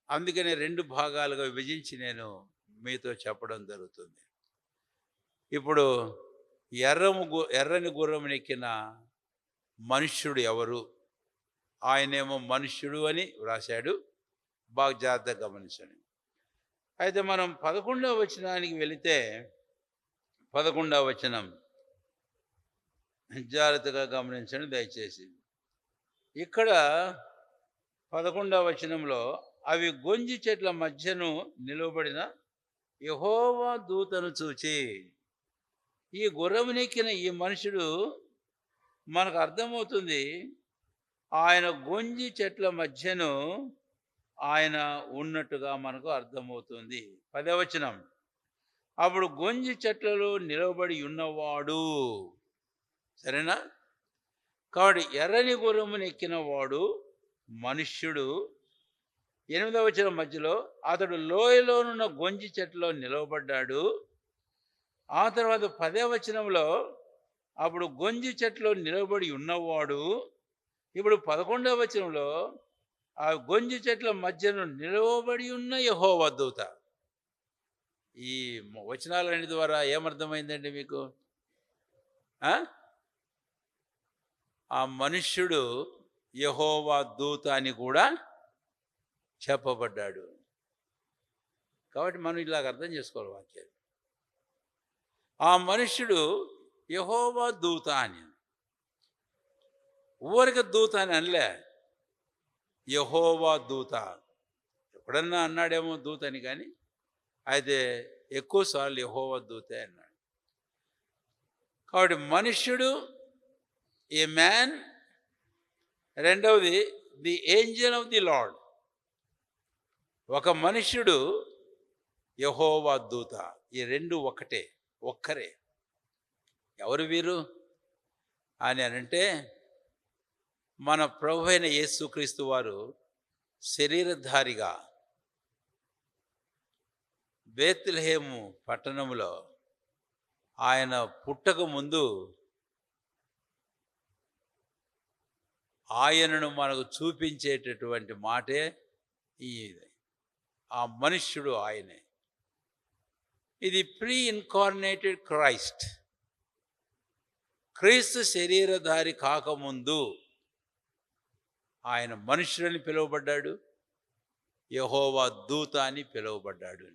అందుకనే 2 భాగాలుగా విభజించి నేను మీతో చెప్పడం జరుగుతుంది. ఇప్పుడు ఎర్రని గుర్రమునెక్కిన మనుష్యుడు ఎవరు? ఆయనేమో మనుష్యుడు అని వ్రాశాడు. బాగా జాగ్రత్తగా గమనించండి. అయితే మనం 11వ వచనానికి వెళితే 11వ వచనం జాగ్రత్తగా గమనించండి దయచేసి. ఇక్కడ 11వ వచనంలో అవి గొంజి చెట్ల మధ్యను నిలువబడిన యెహోవా దూతను చూచి, ఈ గుర్రమునెక్కిన ఈ మనుషుడు మనకు అర్థమవుతుంది ఆయన గొంజి చెట్ల మధ్యను ఆయన ఉన్నట్టుగా మనకు అర్థమవుతుంది. 10వ వచనం, అప్పుడు గొంజి చెట్లలో నిలబడి ఉన్నవాడు. సరేనా? కాబట్టి ఎర్రని గుర్రమును ఎక్కిన వాడు మనుష్యుడు. 8వ వచనం మధ్యలో అతడు లోయలోనున్న గొంజి చెట్టులో నిలవబడ్డాడు. ఆ తర్వాత 10వ వచనంలో అప్పుడు గొంజి చెట్టులో నిలబడి ఉన్నవాడు. ఇప్పుడు 11వ వచనంలో ఆ గొంజి చెట్ల మధ్యను నిలవబడి ఉన్న యెహోవా దూత. ఈ వచనాలన్నిటి ద్వారా ఏమర్థమైందండి మీకు? ఆ మనుష్యుడు యెహోవా దూత అని కూడా చెప్పబడ్డాడు. కాబట్టి మనం ఇలాగ అర్థం చేసుకోవాలి వాక్యాలు. ఆ మనుష్యుడు యెహోవా దూత అని, ఊరిక దూత అని అనలే, యెహోవా దూత. ఎప్పుడన్నా అన్నాడేమో దూత అని, కానీ అయితే ఎక్కువసార్లు యెహోవా దూతే అన్నాడు. కాబట్టి మనుష్యుడు ఏ మ్యాన్, రెండవది the Angel of the lord. ఒక మనుష్యుడు యెహోవా దూత, ఈ రెండు ఒక్కరే. ఎవరు వీరు అని అంటే మన ప్రభు అయిన యేసుక్రీస్తు వారు శరీరధారిగా బేత్లెహేము పట్టణంలో ఆయన పుట్టక ముందు ఆయనను మనకు చూపించేటటువంటి మాటే ఆ మనుష్యుడు ఆయనే. ఇది ప్రీ ఇన్కార్నేటెడ్ క్రైస్ట్. క్రీస్తు శరీరధారి కాకముందు ఆయన మనుష్యుడని పిలువబడ్డాడు, యెహోవా దూత అని పిలువబడ్డాడు.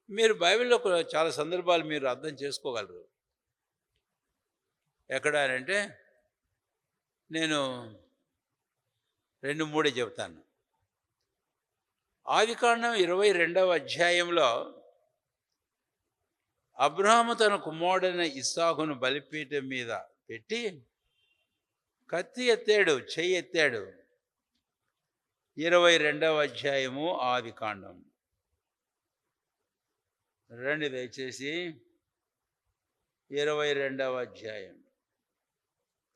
మీరు బైబిల్లో చాలా సందర్భాలు మీరు అర్థం చేసుకోగలరు. ఎక్కడ అంటే నేను 2-3 చెబుతాను. ఆదికాండం 22వ అధ్యాయంలో అబ్రహాము తన కుమారుడైన ఇస్సాకును బలిపీఠం మీద పెట్టి కత్తి ఎత్తాడు, చెయ్యి ఎత్తాడు. 22వ అధ్యాయము ఆదికాండం రండి దయచేసి. 22వ అధ్యాయం.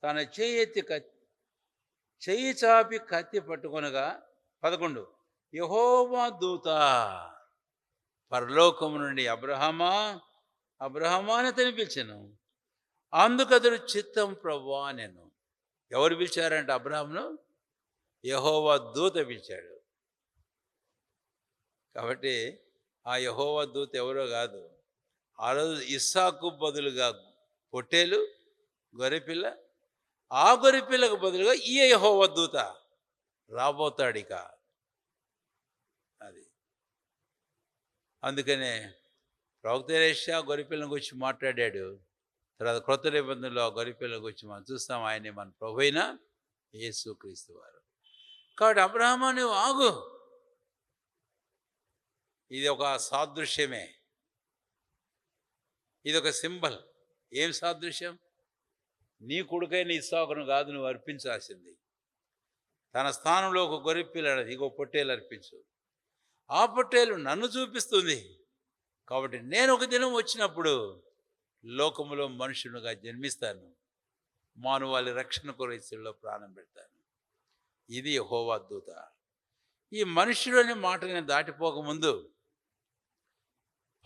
తన చెయ్యి చాపి కత్తి పట్టుకొనగా 11, యెహోవా దూత పరలోకము నుండి అబ్రహామా అబ్రహామా అని అతని పిలిచాను. అందుకతడు చిత్తం ప్రభువా నేను. ఎవరు పిలిచారంటే అబ్రహామును? యెహోవా దూత పిలిచాడు. కాబట్టి ఆ యెహోవా దూత ఎవరో కాదు. ఆ రోజు ఇస్సాకు బదులుగా పొట్టేలు, గొర్రెపిల్ల, ఆ గొర్రెపిల్లకు బదులుగా ఈ యెహోవా దూత రాబోతాడు ఇక. అది అందుకనే ప్రవక్త యెషయా గొర్రెపిల్లని గురించి మాట్లాడాడు. తర్వాత క్రొత్త నిబంధనలో ఆ గొర్రెపిల్లని గురించి మనం చూస్తాం. ఆయనే మన ప్రభువైన యేసుక్రీస్తు వారు. కాబట్టి అబ్రహామా నువ్వు ఆగు. ఇది ఒక సాదృశ్యమే, ఇది ఒక సింబల్. ఏం సాదృశ్యం? నీ కొడుకైన ఇస్సాకును కాదు నువ్వు అర్పించాల్సింది. తన స్థానంలో ఒక గొర్రెపిల్ల, ఇగో పొట్టేలు అర్పించు. ఆ పొట్టేలు నన్ను చూపిస్తుంది. కాబట్టి నేను ఒక దినం వచ్చినప్పుడు లోకములో మనుషునిగా జన్మిస్తాను, మానవాళి రక్షణ కొరలో ప్రాణం పెడతాను. ఇది యెహోవా దూత. ఈ మనుష్యుడు అనే మాట నేను దాటిపోకముందు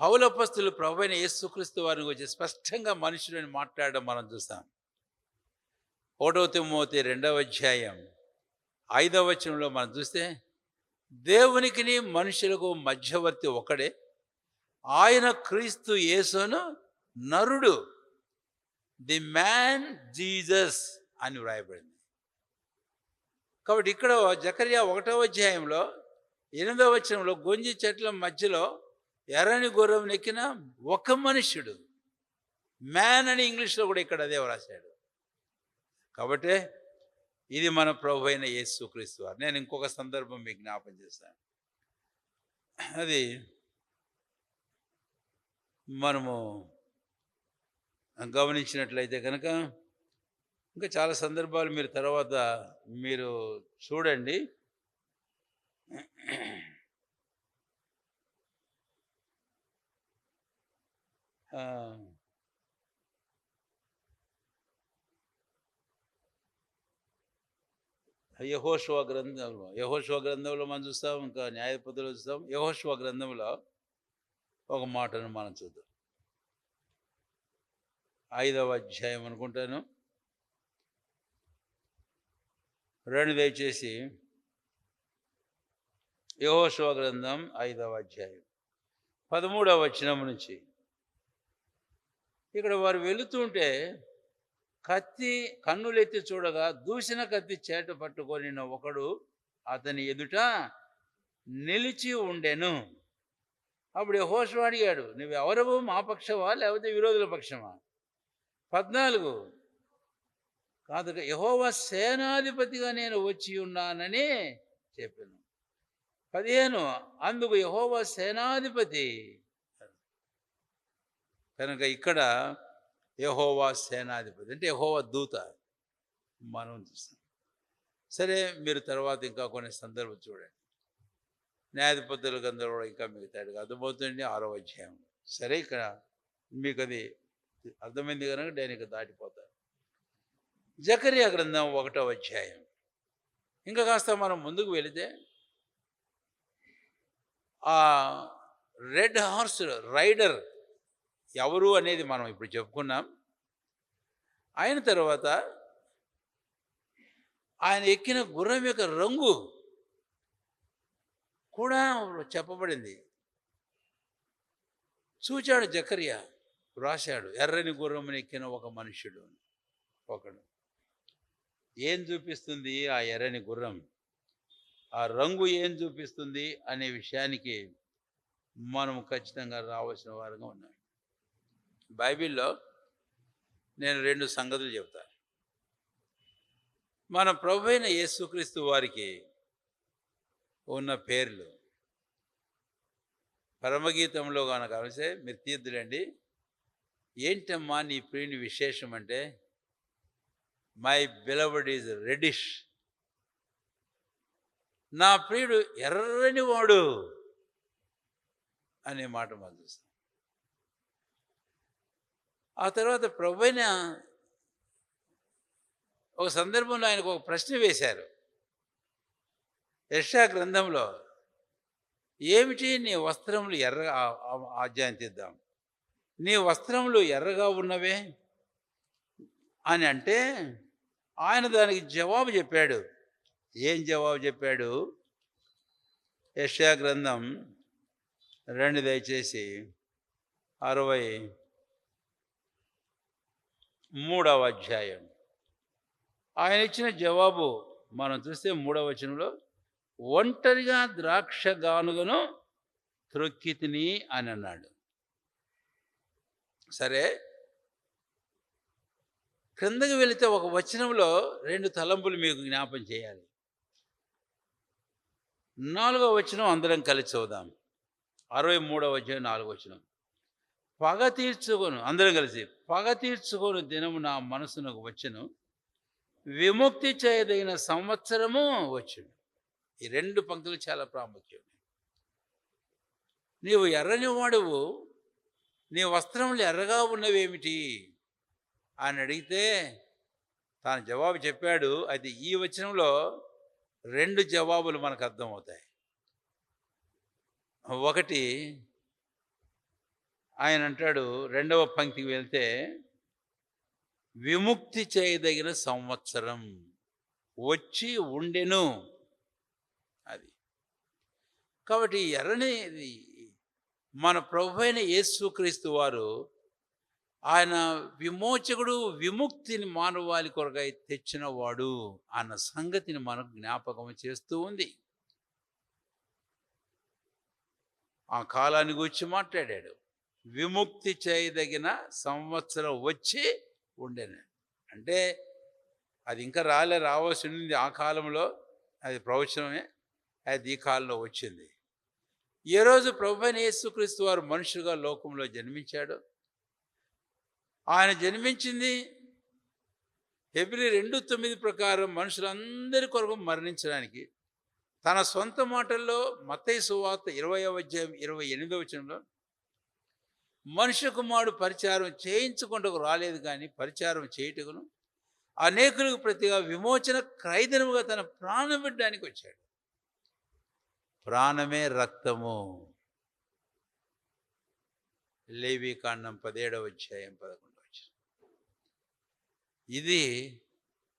పౌలు అపొస్తలులు ప్రభువైన యేసుక్రీస్తు వారిని గురించి స్పష్టంగా మనుషులని మాట్లాడడం మనం చూస్తాం. 1 తిమోతి 2వ అధ్యాయం 5వ వచనంలో మనం చూస్తే, దేవునికిని మనుషులకు మధ్యవర్తి ఒకడే, ఆయన క్రీస్తు యేసును నరుడు, ది మ్యాన్ జీసస్ అని వ్రాయబడింది. కాబట్టి ఇక్కడ జకర్యా 1వ అధ్యాయంలో 8వ వచనంలో గొంజి చెట్ల మధ్యలో ఎర్రని గుర్రం ఎక్కిన ఒక మనుష్యుడు, మ్యాన్ అని ఇంగ్లీష్లో కూడా ఇక్కడ అదే వ్రాశాడు. కాబట్టి ఇది మన ప్రభు అయిన యేసుక్రీస్తు వారు. నేను ఇంకొక సందర్భం మీకు జ్ఞాపం చేస్తాను. అది మనము గమనించినట్లయితే కనుక ఇంకా చాలా సందర్భాలు మీరు తర్వాత మీరు చూడండి. యెహోషువ గ్రంథంలో మనం చూస్తాం, ఇంకా న్యాయాధిపతులు చూస్తాం. యెహోషువ గ్రంథంలో ఒక మాటను మనం చూద్దాం. 5వ అధ్యాయం అనుకుంటాను. దయచేసి యెహోషువ గ్రంథం 5వ అధ్యాయం 13వ వచనం నుంచి. ఇక్కడ వారు వెళుతుంటే కత్తి కన్నులెత్తి చూడగా దూసిన కత్తి చేట పట్టుకొని ఒకడు అతని ఎదుట నిలిచి ఉండెను. అప్పుడు యెహోషువ అడిగాడు, నువ్వు ఎవరవు, మా పక్షమా లేకపోతే విరోధుల పక్షమా? 14 కాదు, యెహోవా సేనాధిపతిగా నేను వచ్చి ఉన్నానని చెప్పాను. 15 అందుకు యెహోవా సేనాధిపతి. కనుక ఇక్కడ యెహోవా సేనాధిపతి అంటే యెహోవా దూత మనం చూస్తాం. సరే, మీరు తర్వాత ఇంకా కొన్ని సందర్భం చూడండి. న్యాయాధిపతుల గ్రంథంలో ఇంకా మిగతాడు అర్థమవుతుంది 6వ అధ్యాయం. సరే, ఇక్కడ మీకు అది అర్థమైంది కనుక నేను ఇక దాటిపోతాను. జకర్యా గ్రంథం 1వ అధ్యాయం. ఇంకా కాస్త మనం ముందుకు వెళితే ఆ రెడ్ హార్స్ రైడర్ ఎవరు అనేది మనం ఇప్పుడు చెప్పుకున్నాం. అయిన తర్వాత ఆయన ఎక్కిన గుర్రం యొక్క రంగు కూడా చెప్పబడింది. చూచాడు జకర్యా, రాశాడు, ఎర్రని గుర్రమును ఎక్కిన ఒక మనుష్యుడు. ఒకడు ఏం చూపిస్తుంది ఆ ఎర్రని గుర్రం, ఆ రంగు ఏం చూపిస్తుంది అనే విషయానికి మనం ఖచ్చితంగా రావాల్సిన వారంగా ఉన్నాం. బైబిల్లో నేను 2 సంగతులు చెప్తాను. మన ప్రభు అయిన యేసుక్రీస్తు వారికి ఉన్న పేర్లు పరమగీతంలో కనుక కలిసే మీరు తీద్దులండి. ఏంటమ్మా నీ ప్రియుని విశేషం అంటే, మై బిలవర్డ్ ఈజ్ రెడిష్, నా ప్రియుడు ఎర్రని వాడు అనే మాట మనం చూస్తాం. ఆ తర్వాత ప్రభువైన ఒక సందర్భంలో ఆయనకు ఒక ప్రశ్న వేశారు యెషయా గ్రంథంలో, ఏమిటి నీ వస్త్రములు ఎర్రగా, అధ్యాయం తీద్దాం, నీ వస్త్రములు ఎర్రగా ఉన్నవే అని అంటే ఆయన దానికి జవాబు చెప్పాడు. ఏం జవాబు చెప్పాడు? యెషయా గ్రంథం 2 దయచేసి 63వ అధ్యాయం. ఆయన ఇచ్చిన జవాబు మనం చూస్తే 3వ వచనంలో, ఒంటరిగా ద్రాక్ష గానుగను త్రొక్కితిని అని అన్నాడు. సరే, క్రిందకి వెళితే ఒక వచనంలో 2 తలంపులు మీకు జ్ఞాపం చేయాలి. 4వ వచనం అందరం కలిసి చూద్దాం. 63వ అధ్యాయం 4వ వచనం. పగ తీర్చుకొను, అందరం కలిసి, పగ తీర్చుకొను దినము నా మనసునకు వచ్చును, విముక్తి చేయదగిన సంవత్సరము వచ్చును. ఈ 2 పంక్తులు చాలా ప్రాముఖ్యం. నీవు ఎర్రని వాడువు, నీ వస్త్రములు ఎర్రగా ఉన్నవేమిటి అని అడిగితే తాను జవాబు చెప్పాడు. అది ఈ వచనంలో 2 జవాబులు మనకు అర్థమవుతాయి. ఒకటి ఆయన అంటాడు, 2వ పంక్తికి వెళ్తే, విముక్తి చేయదగిన సంవత్సరం వచ్చి ఉండెను. అది కాబట్టి ఎర్రని మన ప్రభు అయిన యేసుక్రీస్తు వారు ఆయన విమోచకుడు, విముక్తిని మానవాళి కొరకై తెచ్చినవాడు అన్న సంగతిని మనకు జ్ఞాపకం చేస్తూ ఉంది. ఆ కాలాన్ని గురించి మాట్లాడాడు. విముక్తి చేయదగిన సంవత్సరం వచ్చి ఉండేను. అంటే అది ఇంకా రావాల్సి ఉంది ఆ కాలంలో. అది ప్రవచనమే. అది ఈ కాలంలో వచ్చింది. ఏ రోజు ప్రభువైన యేసుక్రీస్తు వారు మనుషులుగా లోకంలో జన్మించాడు. ఆయన జన్మించింది హెబ్రీ 2:9 ప్రకారం మనుషులందరి కొరకు మరణించడానికి. తన సొంత మాటల్లో మత్తయి సువార్త 20వ అధ్యాయం 28వ వచనంలో, మనుష్య కుమారుడు పరిచారం చేయించుకుంటకు రాలేదు కానీ పరిచారం చేయుటకును అనేకులకు ప్రతిగా విమోచన క్రైదనముగా తన ప్రాణం పెట్టడానికి వచ్చాడు. ప్రాణమే రక్తము. లేవీకాండం 17వ అధ్యాయం 11వ వచనం. ఇది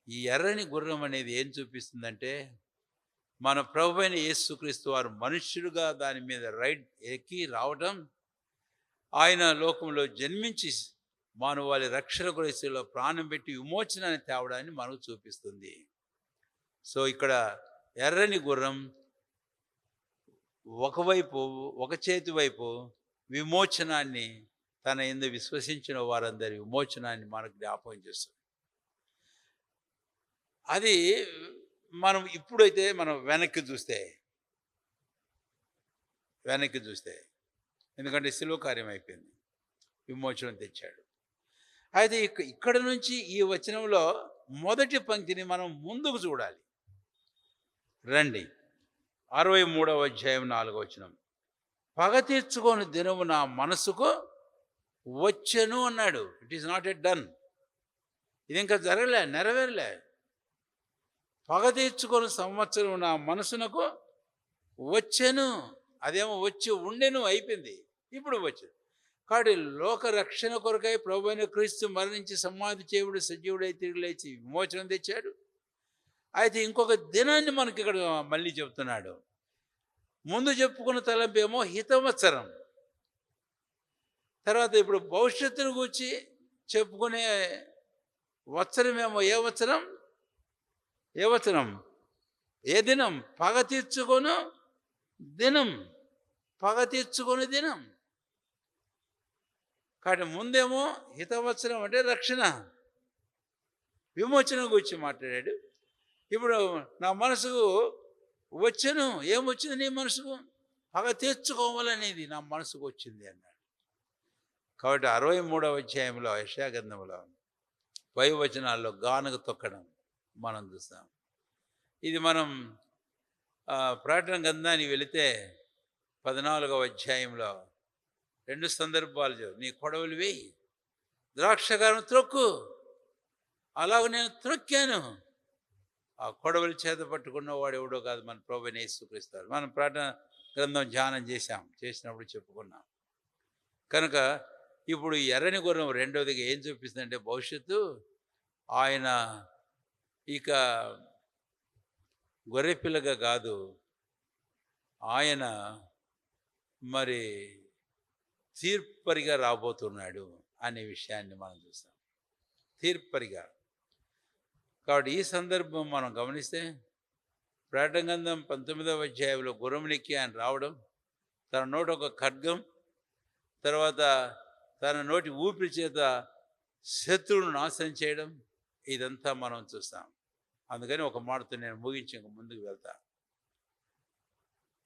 ఈ ఎర్రని గుర్రం అనేది ఏం చూపిస్తుందంటే, మన ప్రభువైన యేసుక్రీస్తు వారు మనుష్యుడుగా దాని మీద ఎక్కి రావటం, ఆయన లోకంలో జన్మించి మానవాళి రక్షణ గురిలో ప్రాణం పెట్టి విమోచనాన్ని తేవడాన్ని మనకు చూపిస్తుంది. సో ఇక్కడ ఎర్రని గుర్రం ఒకవైపు, ఒక చేతి వైపు విమోచనాన్ని, తన యందు విశ్వసించిన వారందరి విమోచనాన్ని మనకు జ్ఞాపకం చేస్తుంది. అది మనం ఇప్పుడైతే మనం వెనక్కి చూస్తే ఎందుకంటే శిలువ కార్యం అయిపోయింది, విమోచనం తెచ్చాడు. అయితే ఇక్కడ నుంచి ఈ వచనంలో మొదటి పంక్తిని మనం ముందుకు చూడాలి. రండి, 63వ అధ్యాయం 4వ వచనం. పగ తీర్చుకొని దినము నా మనసుకు వచ్చెను అన్నాడు. It is not at done. ఇది ఇంకా జరగలే, నెరవేరలే. పగ తీర్చుకొని సంవత్సరం నా మనసునకు వచ్చెను. అదేమో వచ్చి ఉండెను, అయిపోయింది. ఇప్పుడు వచ్చేది. కాబట్టి లోక రక్షణ కొరకై ప్రభువైన క్రీస్తు మరణించి సమాధి చేయబడి సజీవుడై తిరిగి లేచి విమోచనం తెచ్చాడు. అయితే ఇంకొక దినాన్ని మనకి ఇక్కడ మళ్ళీ చెప్తున్నాడు. ముందు చెప్పుకున్న తలంపేమో హితవత్సరం, తర్వాత ఇప్పుడు భవిష్యత్తును గురించి చెప్పుకునే వత్సరమేమో ఏ వత్సరం? ఏ దినం? పగ తీర్చుకొను దినం. కాబట్టి ముందేమో హితవత్సరం అంటే రక్షణ, విమోచన గురించి మాట్లాడాడు. ఇప్పుడు నా మనసుకు వచ్చెను. ఏమొచ్చింది నీ మనసుకు? పగ తీర్చుకోవాలనేది నా మనసుకు వచ్చింది అన్నాడు. కాబట్టి 63వ అధ్యాయంలో యెషయా గ్రంథంలో పై వచనాల్లో గానుగ తొక్కడం మనం చూస్తాం. ఇది మనం ప్రకటన గ్రంథానికి వెళితే 14వ అధ్యాయంలో 2 సందర్భాలు. నీ కొడవలు వేయి, ద్రాక్షగారం త్రొక్కు. అలాగ నేను త్రొక్కాను. ఆ కొడవలి చేత పట్టుకున్నవాడు ఎవడో కాదు, మన ప్రభువైన యేసుక్రీస్తు. మనం ప్రకటన గ్రంథం ధ్యానం చేసినప్పుడు చెప్పుకున్నాం. కనుక ఇప్పుడు ఎర్రని గుర్రం రెండవదిగా ఏం చూపిస్తుందంటే భవిష్యత్తు. ఆయన ఇక గొర్రెపిల్లగా కాదు, ఆయన మరి తీర్పరిగా రాబోతున్నాడు అనే విషయాన్ని మనం చూస్తాం. తీర్పరిగా. కాబట్టి ఈ సందర్భం మనం గమనిస్తే ప్రకటన గ్రంథం 19వ అధ్యాయంలో గుర్రమునెక్కి ఆయన రావడం, తన నోట ఒక ఖడ్గం, తర్వాత తన నోటి ఊపిరి చేత శత్రువును నాశనం చేయడం, ఇదంతా మనం చూస్తాం. అందుకని ఒక మాటతో నేను ముగించి ఇంక ముందుకు వెళ్తా.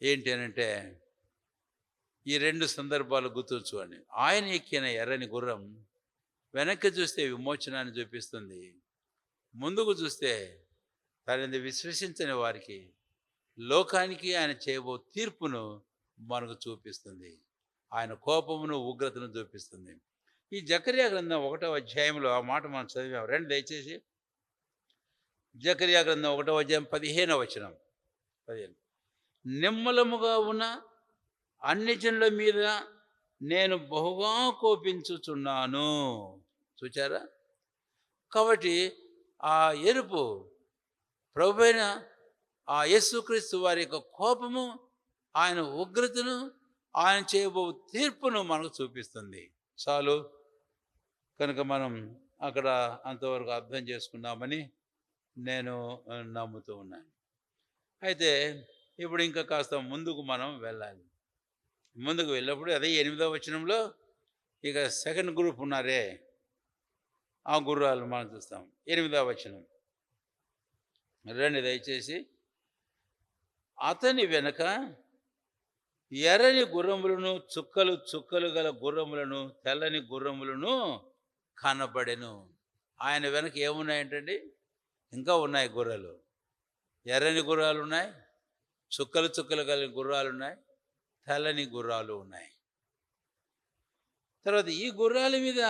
ఏంటి అనంటే ఈ 2 సందర్భాలు గుర్తుంచుకోండి. ఆయన ఎక్కిన ఎర్రని గుర్రం వెనక్కి చూస్తే విమోచనాన్ని చూపిస్తుంది, ముందుకు చూస్తే తనని విశ్వసించని వారికి, లోకానికి ఆయన చేయబో తీర్పును మనకు చూపిస్తుంది. ఆయన కోపమును, ఉగ్రతను చూపిస్తుంది. ఈ జకర్యా గ్రంథం 1వ అధ్యాయంలో ఆ మాట మనం చదివాం. రండి దయచేసి. జకర్యా గ్రంథం 1వ అధ్యాయం 15వ వచనం. 15. నిమ్మలముగా ఉన్న అన్ని జనుల మీద నేను బహుగా కోపించుచున్నాను. చూచారా? కాబట్టి ఆ ఎరుపు ప్రభువైన ఆ యేసుక్రీస్తు వారి యొక్క కోపము, ఆయన ఉగ్రతను, ఆయన చేయబో తీర్పును మనకు చూపిస్తుంది. చాలు. కనుక మనం అక్కడ అంతవరకు అర్థం చేసుకున్నామని నేను నమ్ముతూ ఉన్నాను. అయితే ఇప్పుడు ఇంకా కాస్త ముందుకు మనం వెళ్ళాలి. ముందుకు వెళ్ళినప్పుడు అదే 8వ వచనంలో ఇక సెకండ్ గ్రూప్ ఉన్నారే, ఆ గుర్రాలు మనం చూస్తాం. 8వ వచనం రండి దయచేసి. అతని వెనక ఎర్రని గుర్రములను, చుక్కలు చుక్కలు గల గుర్రములను, తెల్లని గుర్రములను కనబడెను. ఆయన వెనక ఏమున్నాయంటండి? ఇంకా ఉన్నాయి గుర్రాలు. ఎర్రని గుర్రాలు ఉన్నాయి, చుక్కలు చుక్కలు గల గుర్రాలు ఉన్నాయి, తెల్లని గుర్రాలు ఉన్నాయి. తర్వాత ఈ గుర్రాల మీద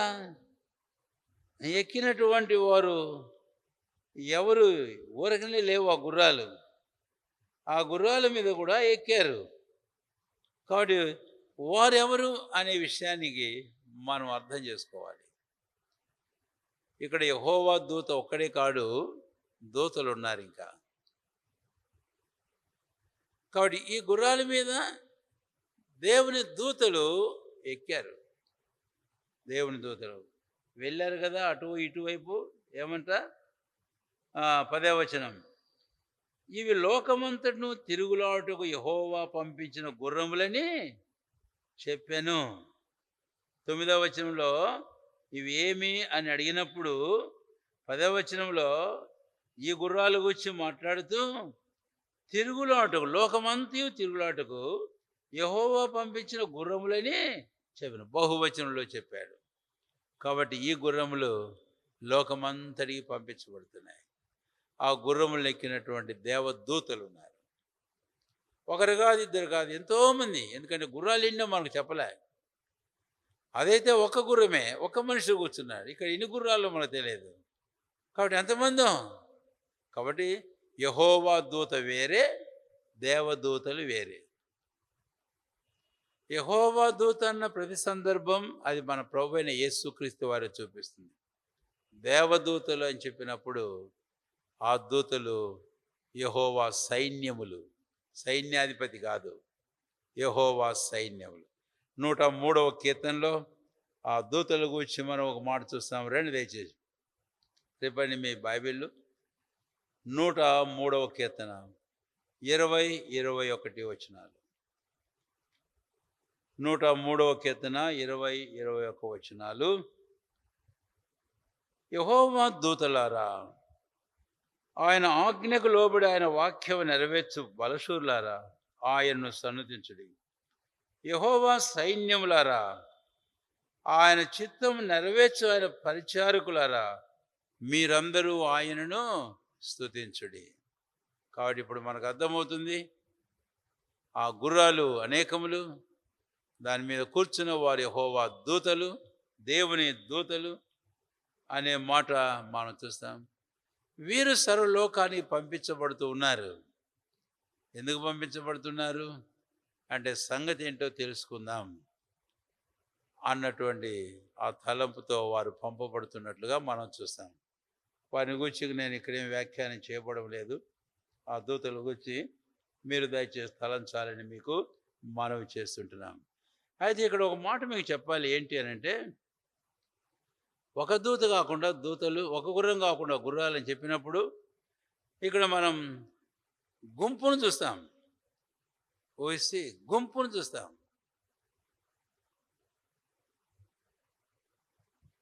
ఎక్కినటువంటి వారు ఎవరు? ఊరకనే లేవు ఆ గుర్రాలు. ఆ గుర్రాల మీద కూడా ఎక్కారు. కాబట్టి వారెవరు అనే విషయానికి మనం అర్థం చేసుకోవాలి. ఇక్కడ యెహోవా దూత ఒక్కడే కాడు, దూతలు ఉన్నారు ఇంకా. కాబట్టి ఈ గుర్రాల మీద దేవుని దూతలు ఎక్కారు. దేవుని దూతలు వెళ్ళారు కదా అటు ఇటువైపు. ఏమంట? 10వ వచనం, ఇవి లోకమంతటను తిరుగులాటుకు యెహోవా పంపించిన గుర్రములని చెప్పాను. 9వ వచనంలో ఇవి ఏమి అని అడిగినప్పుడు 10వ వచనంలో ఈ గుర్రాల గురించి మాట్లాడుతూ తిరుగులాటకు, లోకమంతయు తిరుగులాటకు యెహోవా పంపించిన గుర్రములని చెప్పాను. బహువచనంలో చెప్పాడు. కాబట్టి ఈ గుర్రములు లోకమంతటికి పంపించబడుతున్నాయి. ఆ గుర్రములు ఎక్కినటువంటి దేవదూతలు ఉన్నారు. ఒకరు కాదు, ఇద్దరు కాదు, ఎంతోమంది. ఎందుకంటే గుర్రాలు ఎన్నో మనకు చెప్పలే. అదైతే ఒక్క గుర్రమే, ఒక్క మనిషి కూర్చున్నాడు. ఇక్కడ ఎన్ని గుర్రాలు మనకు తెలియదు. కాబట్టి ఎంతమందో. కాబట్టి యెహోవా దూత వేరే, దేవదూతలు వేరే. యెహోవా దూత అన్న ప్రతి సందర్భం అది మన ప్రభువైన యేసుక్రీస్తు వారు చూపిస్తుంది. దేవదూతలు అని చెప్పినప్పుడు ఆ దూతలు యెహోవా సైన్యములు, సైన్యాధిపతి కాదు, యెహోవా సైన్యములు. 103వ కీర్తనలో ఆ దూతల గురించి మనం ఒక మాట చూస్తాం. రండి దయచేసి రేపండి మీ బైబిళ్ళు. 103వ కీర్తన 20, 21 వచనాలు. 103వ కీర్తన 20, 21 వచనాలు. యెహోవా దూతలారా, ఆయన ఆజ్ఞకు లోబడి ఆయన వాక్యము నెరవేర్చు బలశూరులారా, ఆయన్ను సన్నుతించుడి. యెహోవా సైన్యములారా, ఆయన చిత్తం నెరవేర్చు ఆయన పరిచారకులారా, మీరందరూ ఆయనను స్తుతించుడి. కాబట్టి ఇప్పుడు మనకు అర్థమవుతుంది, ఆ గుర్రాలు అనేకములు, దాని మీద కూర్చున్న వారు యెహోవా దూతలు, దేవుని దూతలు అనే మాట మనం చూస్తాం. వీరు సర్వలోకానికి పంపించబడుతూ ఉన్నారు. ఎందుకు పంపించబడుతున్నారు అంటే సంగతి ఏంటో తెలుసుకుందాం అన్నటువంటి ఆ తలంపుతో వారు పంపబడుతున్నట్లుగా మనం చూస్తాం. వారిని గురించి నేను ఇక్కడేం వ్యాఖ్యానం చేయబడం లేదు. ఆ దూతల గురించి మీరు దయచేసి తలంచాలని మీకు మనవి చేస్తుంటున్నాం. అయితే ఇక్కడ ఒక మాట మీకు చెప్పాలి. ఏంటి అని అంటే, ఒక దూత కాకుండా దూతలు, ఒక గుర్రం కాకుండా గుర్రాలని చెప్పినప్పుడు ఇక్కడ మనం గుంపును చూస్తాం. ఓసి గుంపును చూస్తాం.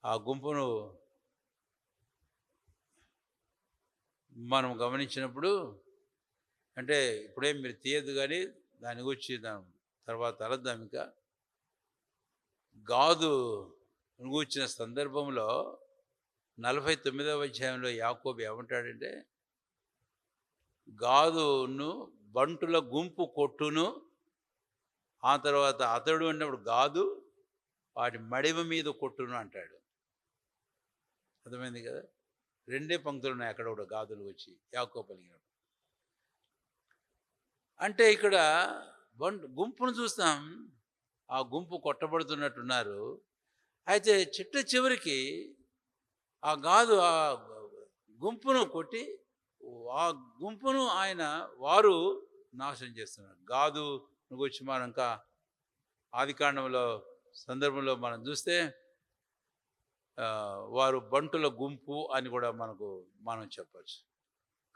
ఆ గుంపును మనం గమనించినప్పుడు, అంటే ఇప్పుడేం మీరు తీయద్దు కానీ దాని గురించి తర్వాత అలద్దాం. ఇంకా గాదు గూర్చిన సందర్భంలో 49వ అధ్యాయంలో యాకోబు ఏమంటాడంటే, గాదును బంటుల గుంపు కొట్టును, ఆ తర్వాత అతడు అన్నప్పుడు గాదు వాటి మడిమ మీద కొట్టును అంటాడు. అర్థమైంది కదా? 2 పంక్తులు ఉన్నాయి అక్కడ కూడా గాదులు వచ్చి యాకోబు పలికినప్పుడు. అంటే ఇక్కడ గుంపును చూస్తాం, ఆ గుంపు కొట్టబడుతున్నట్టున్నారు. అయితే చిట్ట చివరికి ఆ గాదు ఆ గుంపును కొట్టి ఆ గుంపును వారు నాశనం చేస్తున్నారు. గాదు గురించి మనం ఇంకా ఆదికాండంలో సందర్భంలో మనం చూస్తే వారు బంటుల గుంపు అని కూడా మనం చెప్పచ్చు.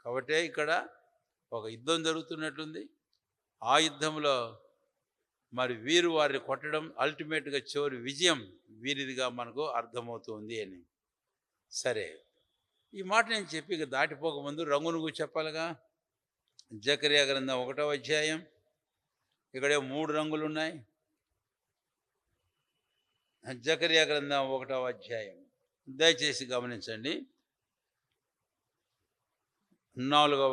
కాబట్టి ఇక్కడ ఒక యుద్ధం జరుగుతున్నట్లుంది. ఆ యుద్ధంలో మరి వీరు వారిని కొట్టడం అల్టిమేట్గా చివరి విజయం వీరిదిగా మనకు అర్థమవుతుంది అని. సరే, ఈ మాట నేను చెప్పి ఇక దాటిపోకముందు రంగును గురించి చెప్పాలిగా. జకర్యా గ్రంథం 1వ అధ్యాయం. ఇక్కడే 3 రంగులు ఉన్నాయి. జకర్యా గ్రంథం 1వ అధ్యాయం దయచేసి గమనించండి. 1వ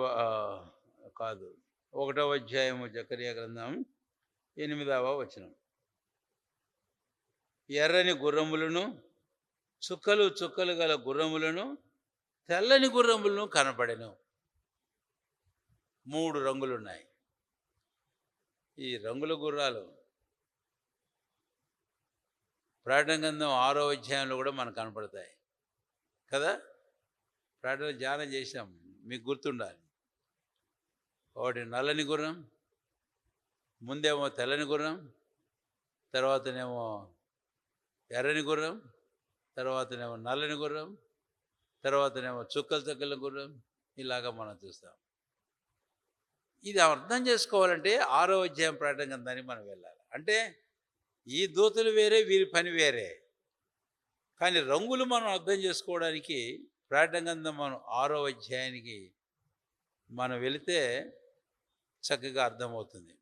అధ్యాయము జకర్యా గ్రంథం 8వ వచనం. ఎర్రని గుర్రములను, చుక్కలు చుక్కలు గల గుర్రములను, తెల్లని గుర్రములను కనపడెను. 3 రంగులున్నాయి. ఈ రంగుల గుర్రాలు ప్రకటన గ్రంథం 6వ అధ్యాయంలో కూడా మనకు కనపడతాయి కదా. ప్రకటన ధ్యానం చేశాం, మీకు గుర్తుండాలి. ఒకటి నల్లని గుర్రం, ముందేమో తెల్లని గుర్రం, తర్వాతనేమో ఎర్రని గుర్రం, తర్వాతనేమో నల్లని గుర్రం, తర్వాతనేమో చుక్కలు చుక్కల గుర్రం. ఇలాగా మనం చూస్తాం. ఇది అర్థం చేసుకోవాలంటే 6వ అధ్యాయం ప్రకటన గ్రంథానికి మనం వెళ్ళాలి. అంటే ఈ దూతలు వేరే, వీరి పని వేరే. కానీ రంగులు మనం అర్థం చేసుకోవడానికి ప్రకటన గ్రంథం మనం 6వ అధ్యాయానికి మనం వెళితే చక్కగా అర్థమవుతుంది.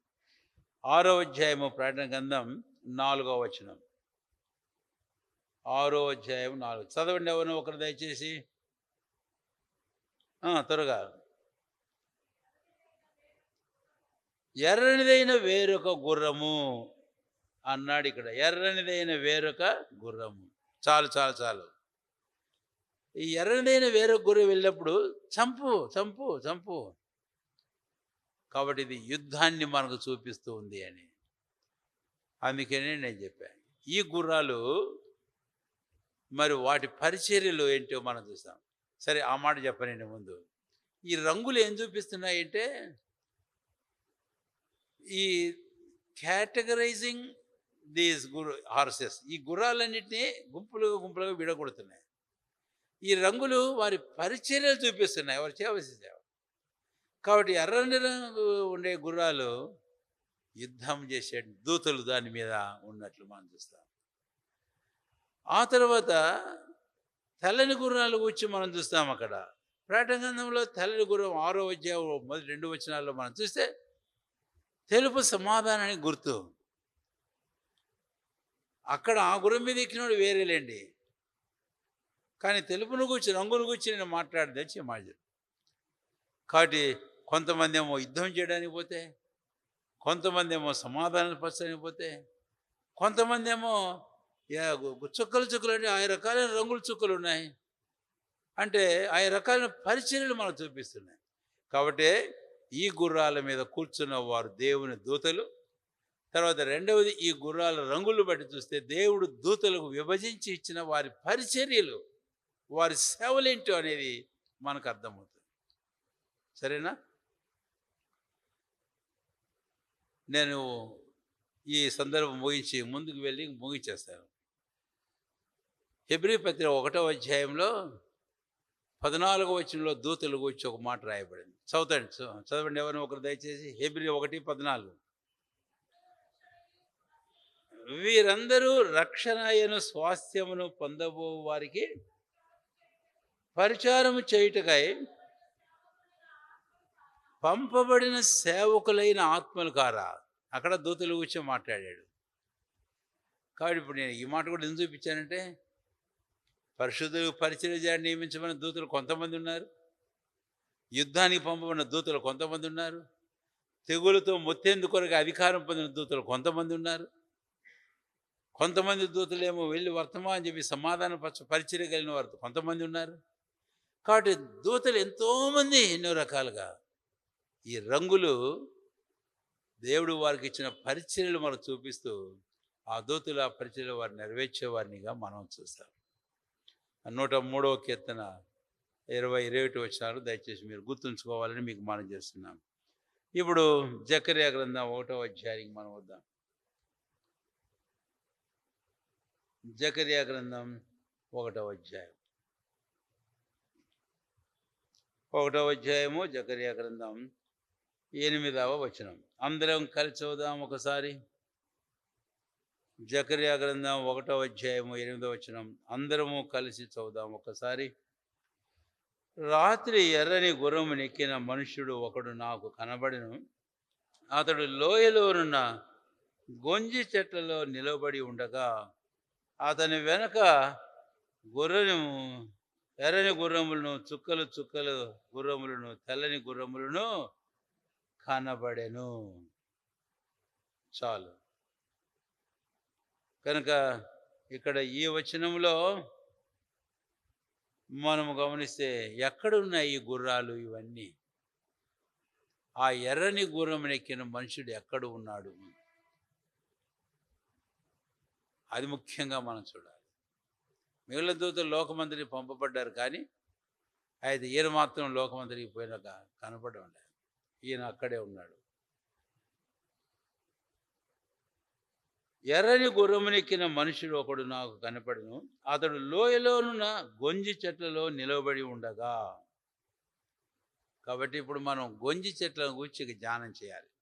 6వ అధ్యాయము ప్రకటన గ్రంథం 4వ వచనం. 6వ అధ్యాయం 4 చదవండి. ఎవరు ఒకరు దయచేసి త్వరగా. ఎర్రనిదైన వేరొక గుర్రము అన్నాడు ఇక్కడ. ఎర్రనిదైన వేరొక గుర్రము. చాలు చాలు చాలు. ఈ ఎర్రనిదైన వేరొక గుర్రం వెళ్ళినప్పుడు చంపు చంపు చంపు. కాబట్టి ఇది యుద్ధాన్ని మనకు చూపిస్తూ ఉంది అని. అందుకనే నేను చెప్పాను, ఈ గుర్రాలు మరి వాటి పరిచర్యలు ఏంటో మనం చూస్తాం. సరే, ఆ మాట చెప్పనండి ముందు. ఈ రంగులు ఏం చూపిస్తున్నాయంటే, ఈ కేటగరైజింగ్ దీస్ హార్సెస్, ఈ గుర్రాలన్నింటినీ గుంపులుగా గుంపులుగా విడగొడుతున్నాయి. ఈ రంగులు వారి పరిచర్యలు చూపిస్తున్నాయి, వారు చేయవలసిన సేవ. కాబట్టి ఎర్రని రంగు ఉండే గుర్రాలు యుద్ధం చేసే దూతలు దాని మీద ఉన్నట్లు మనం చూస్తాం. ఆ తర్వాత తెల్లని గుర్రాలు వచ్చి మనం చూస్తాం. అక్కడ ప్రకటన గ్రంథంలో తెల్లని గుర్రం 6వ అధ్యాయం మొదటి 2 వచనాల్లో మనం చూస్తే తెలుపు సమాధానానికి గుర్తు. అక్కడ ఆ గుర్రం మీద ఎక్కినోడు వేరేలేండి, కానీ తెలుపును గురించి, రంగును గురించి నేను మాట్లాడదచ్చి మాట. కాబట్టి కొంతమంది ఏమో యుద్ధం చేయడానికి పోతే, కొంతమంది ఏమో సమాధానపరచడానికి పోతే, కొంతమంది ఏమో చుక్కలు చుక్కలు అంటే 5 రకాలైన రంగుల చుక్కలు ఉన్నాయి. అంటే 5 రకాలైన పరిచర్యలు మనకు చూపిస్తున్నాయి. కాబట్టి ఈ గుర్రాల మీద కూర్చున్న వారు దేవుని దూతలు. తర్వాత రెండవది, ఈ గుర్రాల రంగులు బట్టి చూస్తే దేవుడు దూతలకు విభజించి ఇచ్చిన వారి పరిచర్యలు, వారి సేవలేంటో అనేది మనకు అర్థమవుతుంది. సరేనా? నేను ఈ సందర్భం ముగించి ముందుకు వెళ్ళి ముగించేస్తాను. హెబ్రీ పత్రిక 1వ అధ్యాయంలో 14వ వచనంలో దూతల గురించి ఒక మాట రాయబడింది. చదవండి ఎవరైనా ఒకరు దయచేసి. హెబ్రీ 1:14. వీరందరూ రక్షణ అయిన స్వాస్థ్యమును పొందబో వారికి పరిచారము చేయుటకై పంపబడిన సేవకులైన ఆత్మలు కారా. అక్కడ దూతల గురించి మాట్లాడాడు. కాబట్టి ఇప్పుడు నేను ఈ మాట కూడా ఎందుకు చూపించానంటే, పరిశుద్ధులు పరిచర్య చేయాలని నియమించబడిన దూతలు కొంతమంది ఉన్నారు, యుద్ధానికి పంపబడిన దూతలు కొంతమంది ఉన్నారు, తెగులతో మొత్తేందుకొరకు అధికారం పొందిన దూతలు కొంతమంది ఉన్నారు, కొంతమంది దూతలేమో వెళ్ళి వర్తమానం చెప్పి సమాధాన పరిచర్య కలిగిన వారు కొంతమంది ఉన్నారు. కాబట్టి దూతలు ఎంతోమంది, ఎన్నో రకాలుగా. ఈ రంగులు దేవుడు వారికి ఇచ్చిన పరిచర్యలు మనకు చూపిస్తూ, ఆ దూతలు ఆ పరిచర్యలు వారు నెరవేర్చేవారినిగా మనం చూస్తాం. 103వ కీర్తన 20-21 వచనాలు దయచేసి మీరు గుర్తుంచుకోవాలని మీకు మనం చేస్తున్నాం. ఇప్పుడు జకర్యా గ్రంథం 1వ అధ్యాయానికి మనం వద్దాం. జకర్యా గ్రంథం ఒకటవ అధ్యాయం 1వ అధ్యాయము జకర్యా గ్రంథం 8వ వచనం. అందరం కలిసి చదువుదాం ఒకసారి. జకర్యా గ్రంథం 1వ అధ్యాయము 8వ వచనం. అందరము కలిసి చదువుదాం ఒకసారి. రాత్రి ఎర్రని గుర్రము నెక్కిన మనుష్యుడు ఒకడు నాకు కనబడెను. అతడు లోయలోనున్న గొంజి చెట్లలో నిలబడి ఉండగా అతని వెనక ఎర్రని గుర్రములను, చుక్కలు చుక్కలు గుర్రములను, తెల్లని గుర్రములను కనబడెను. చాలు. కనుక ఇక్కడ ఈ వచనంలో మనము గమనిస్తే ఎక్కడున్నాయి ఈ గుర్రాలు ఇవన్నీ? ఆ ఎర్రని గుర్రం ఎక్కిన మనుషుడు ఎక్కడ ఉన్నాడు? అది ముఖ్యంగా మనం చూడాలి. మిగిలిన దూతలు లోకమంతరికి పంపబడ్డారు, కానీ అయితే ఈయన మాత్రం లోకమంతరికి పోయినాక కనపడడం లేదు. ఈయన అక్కడే ఉన్నాడు. ఎర్రని గుర్రమునెక్కిన మనుషుడు ఒకడు నాకు కనపడను. అతడు లోయలోనున్న గొంజి చెట్లలో నిలబడి ఉండగా. కాబట్టి ఇప్పుడు మనం గొంజి చెట్లను గురించి ధ్యానం చేయాలి.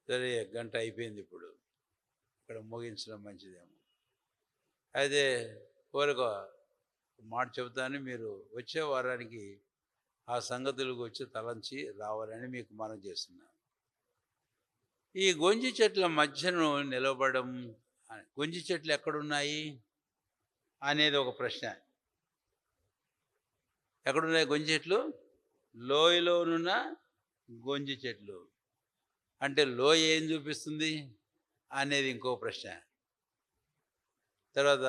సరే, గంట అయిపోయింది. ఇప్పుడు ఇక్కడ ముగించడం మంచిదేమో. అయితే ఒక మాట చెబుతాను, మీరు వచ్చే వారానికి ఆ సంగతులకు వచ్చి తలంచి రావాలని మీకు మనం చేస్తున్నాను. ఈ గొంజి చెట్ల మధ్యను నిలబడడం, గొంజి చెట్లు ఎక్కడున్నాయి అనేది ఒక ప్రశ్న. ఎక్కడున్నాయి గొంజి చెట్లు? లోయలోనున్న గొంజి చెట్లు. అంటే లోయ ఏం చూపిస్తుంది అనేది ఇంకో ప్రశ్న. తర్వాత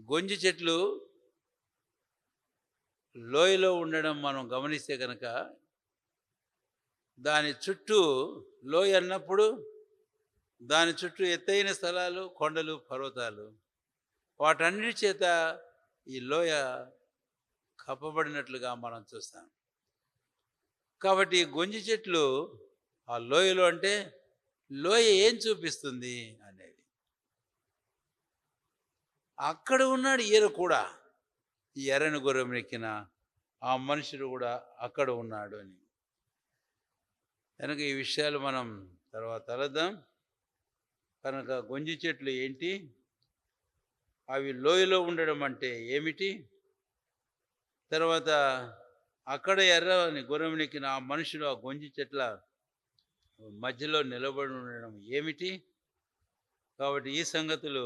గొంజి చెట్లు లోయలో ఉండడం మనం గమనిస్తే కనుక దాని చుట్టూ, లోయ అన్నప్పుడు దాని చుట్టూ ఎత్తైన స్థలాలు, కొండలు, పర్వతాలు, వాటన్నిటి చేత ఈ లోయ కప్పబడినట్లుగా మనం చూస్తాం. కాబట్టి గొంజి చెట్లు ఆ లోయలో, అంటే లోయ ఏం చూపిస్తుంది అనేది. అక్కడ ఉన్నాడు ఈయన కూడా, ఈ ఎర్రని గుర్రం ఎక్కిన ఆ మనుషుడు కూడా అక్కడ ఉన్నాడు అని. కనుక ఈ విషయాలు మనం తర్వాత తలద్దాం. కనుక గొంజి చెట్లు ఏంటి, అవి లోయలో ఉండడం అంటే ఏమిటి, తర్వాత అక్కడ ఎర్రని గుర్రం ఎక్కిన ఆ మనుషుడు ఆ గొంజి చెట్ల మధ్యలో నిలబడి ఉండడం ఏమిటి. కాబట్టి ఈ సంగతులు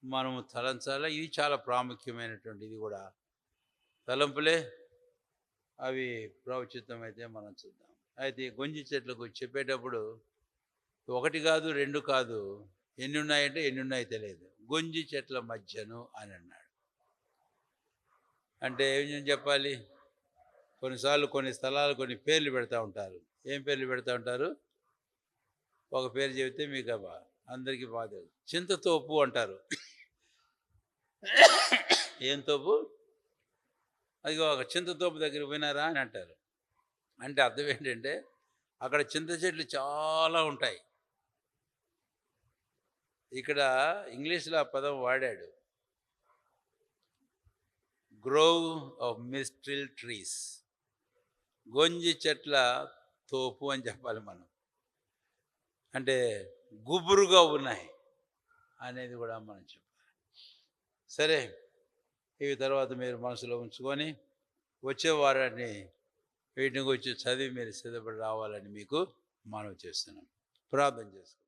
మనము తలంచాలి. ఇది చాలా ప్రాముఖ్యమైనటువంటి, ఇది కూడా తలంపులే, అవి ప్రాముఖ్యతం అయితే మనం చూద్దాం. అయితే గొంజి చెట్లకు చెప్పేటప్పుడు 1 కాదు 2 కాదు, ఎన్ని ఉన్నాయంటే ఎన్ని ఉన్నాయో తెలియదు. గొంజి చెట్ల మధ్యను అని అన్నాడు. అంటే ఏం చెప్పాలి? కొన్నిసార్లు కొన్ని స్థలాలు కొన్ని పేర్లు పెడతా ఉంటారు. ఏం పేర్లు పెడతా ఉంటారు? ఒక పేరు చెబితే మీకు అందరికీ బాధ. చింతతోపు అంటారు. ఏం తోపు? అది ఒక చింతతోపు దగ్గర పోయినారా అని అంటారు. అంటే అర్థం ఏంటంటే అక్కడ చింత చెట్లు చాలా ఉంటాయి. ఇక్కడ ఇంగ్లీష్లో ఆ పదం వాడాడు, గ్రోవ్ ఆఫ్ మిస్ట్రిల్ ట్రీస్. గొంజి చెట్ల తోపు అని చెప్పాలి మనం. అంటే గుబురుగా ఉన్నాయి అనేది కూడా మనం చెప్పాలి. సరే, ఇవి తర్వాత మీరు మనసులో ఉంచుకొని వచ్చే వారాన్ని వీటిని గురించి చదివి మీరు సిద్ధపడి రావాలని మీకు మనవి చేస్తున్నాం. ప్రార్థన చేసుకోండి.